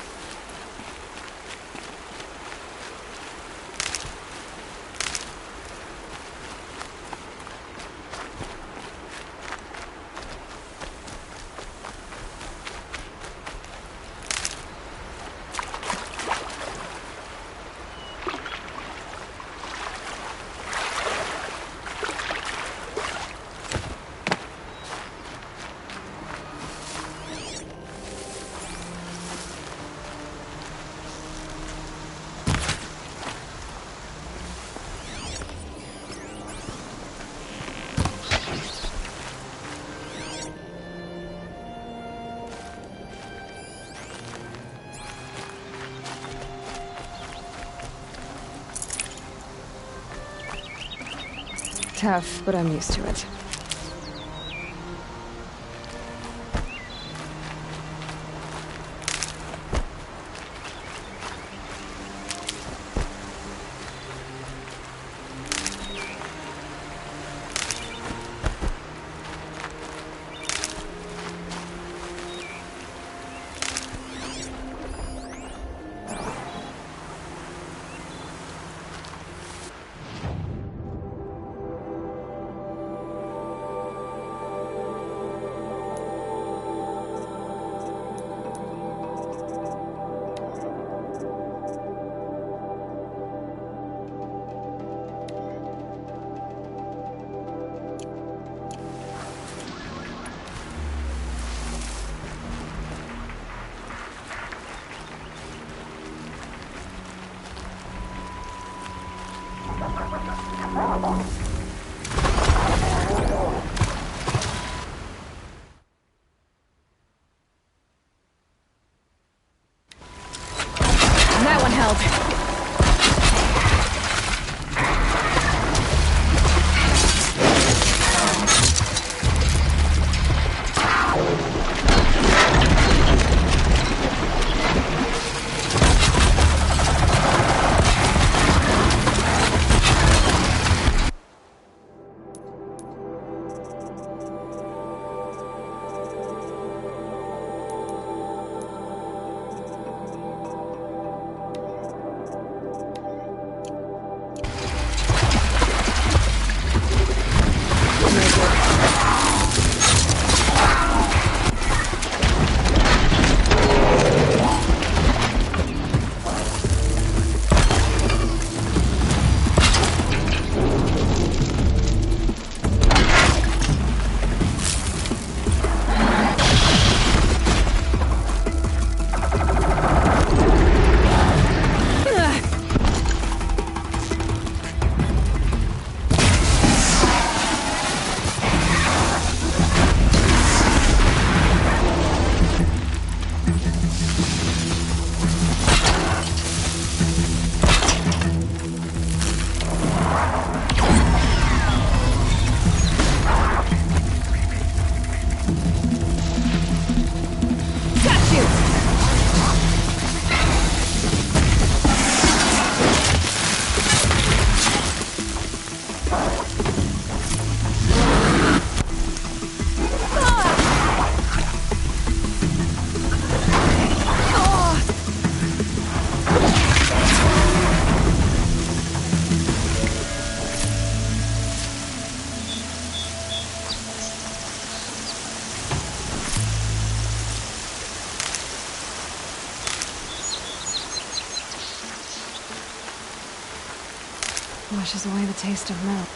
Tough, but I'm used to it. That one held. Washes away the taste of milk.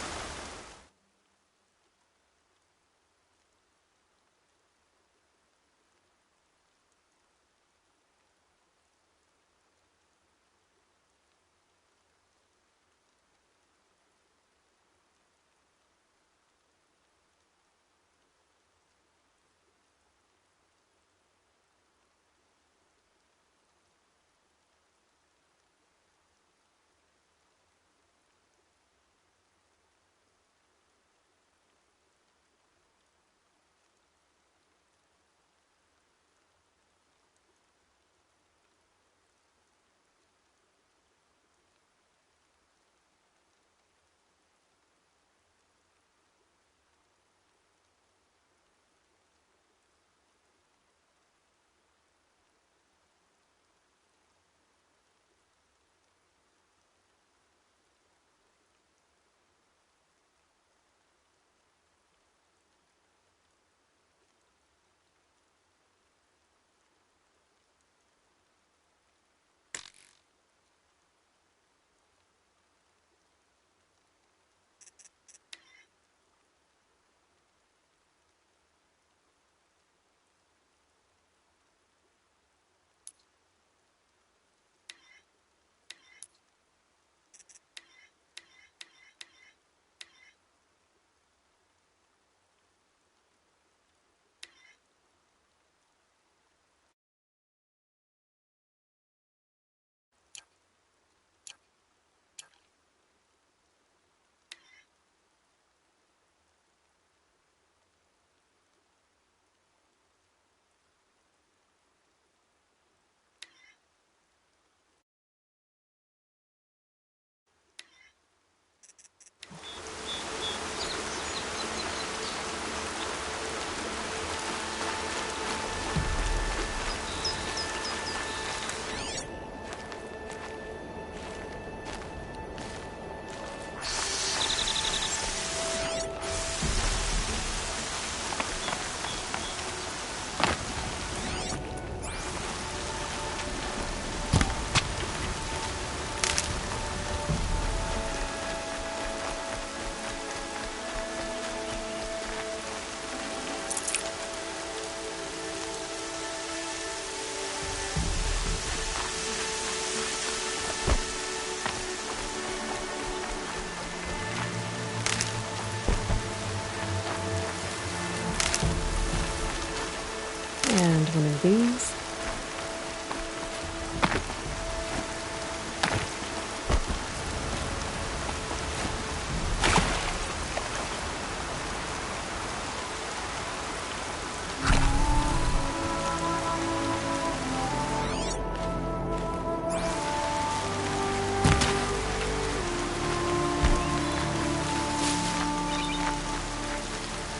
And one of these.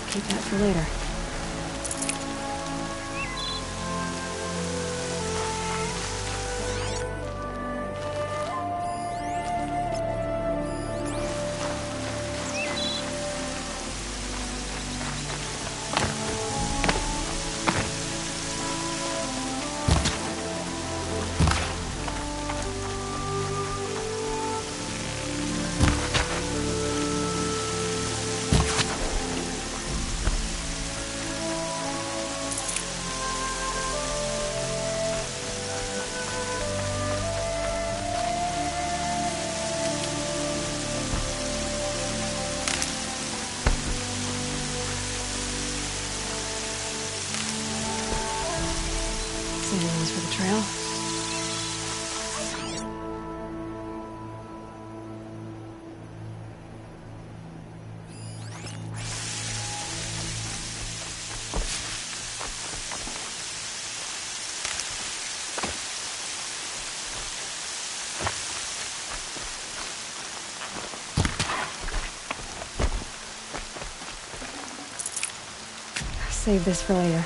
Keep that for later. Saving those for the trail. Save this for later.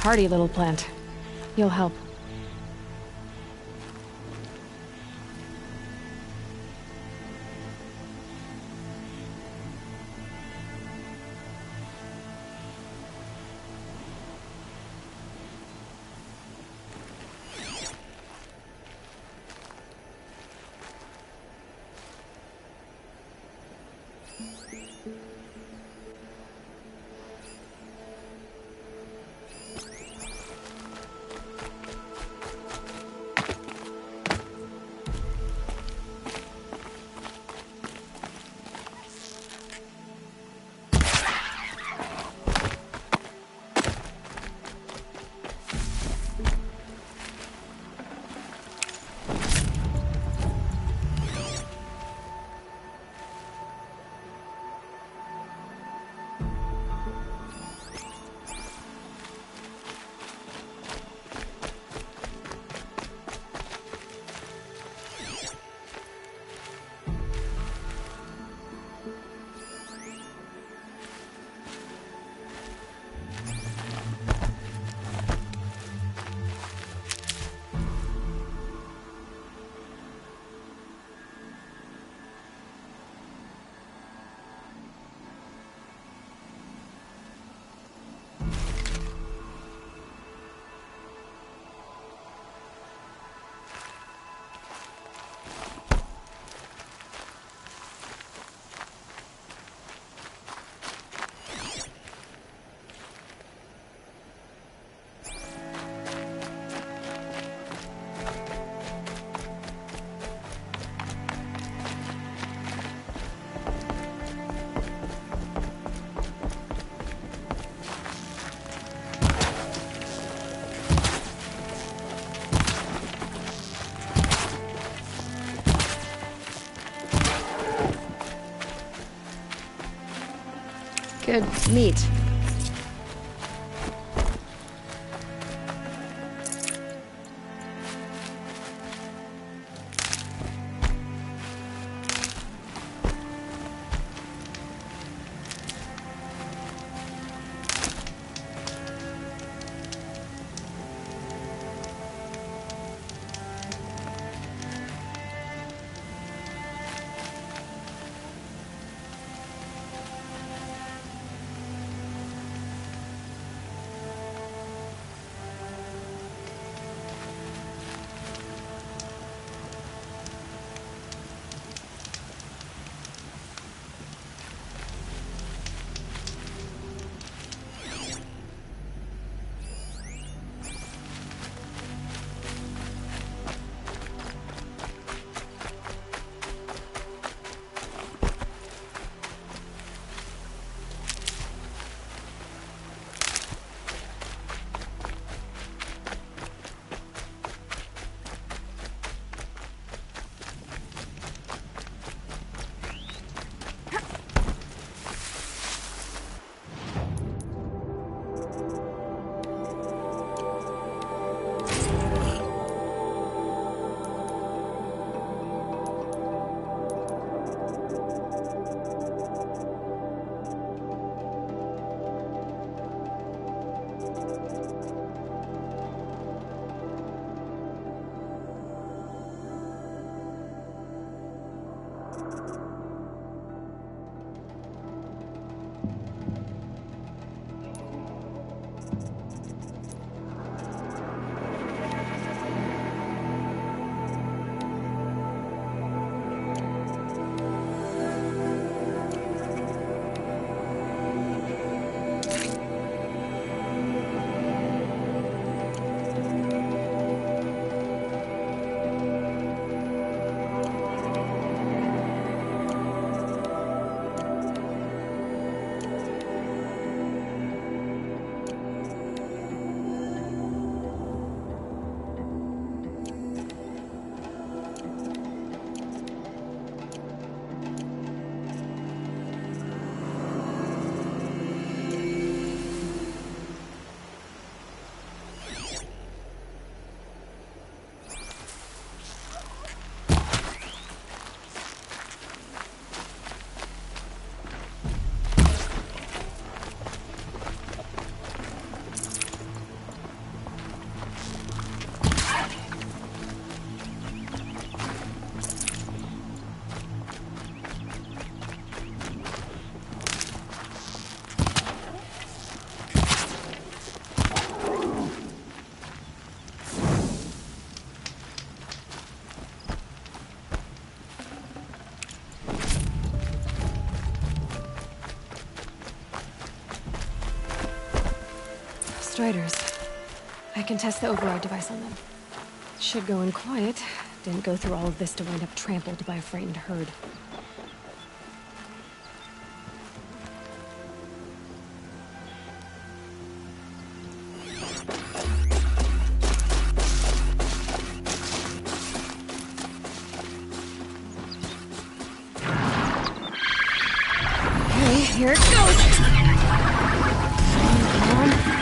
Hardy little plant. You'll help. Good meat. Striders. I can test the override device on them. Should go in quiet. Didn't go through all of this to wind up trampled by a frightened herd. Okay, here it goes! Come on.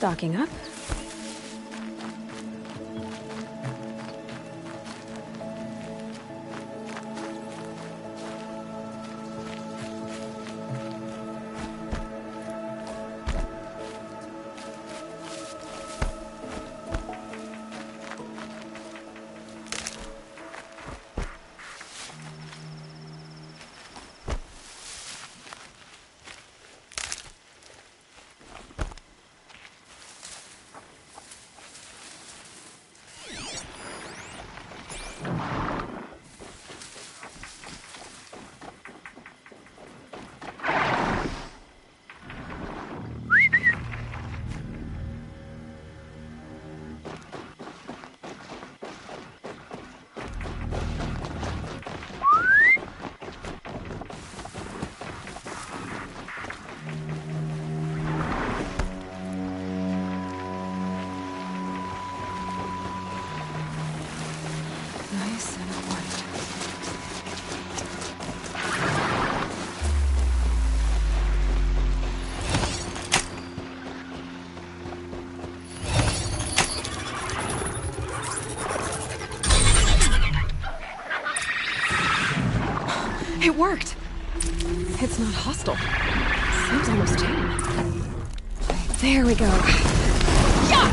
stocking up. Nice and white. It worked! It's not hostile. Seems almost tame. There we go. Yeah!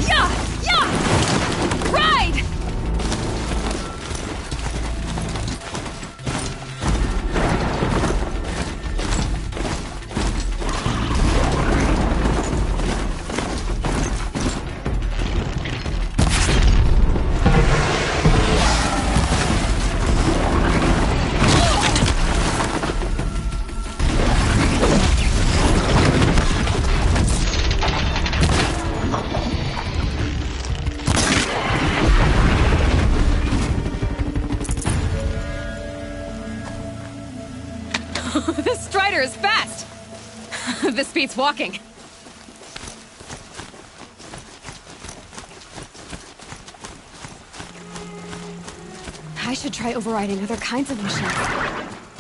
Yeah! Yeah! Ride! This Strider is fast! This beats walking. I should try overriding other kinds of machines.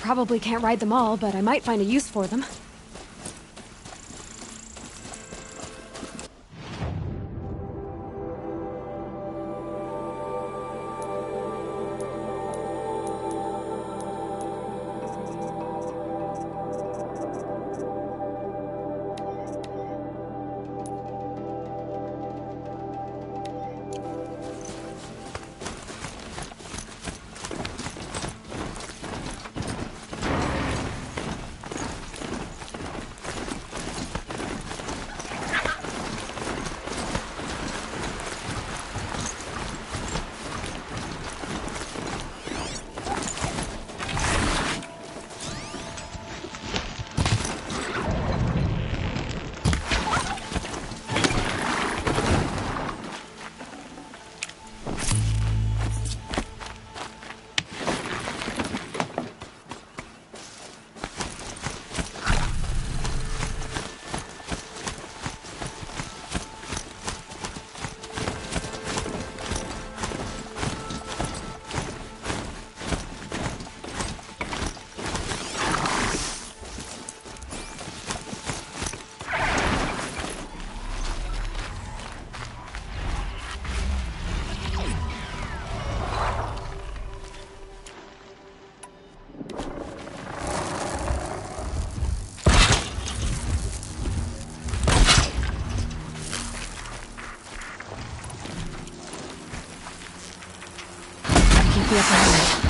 Probably can't ride them all, but I might find a use for them. Keep the upper hand.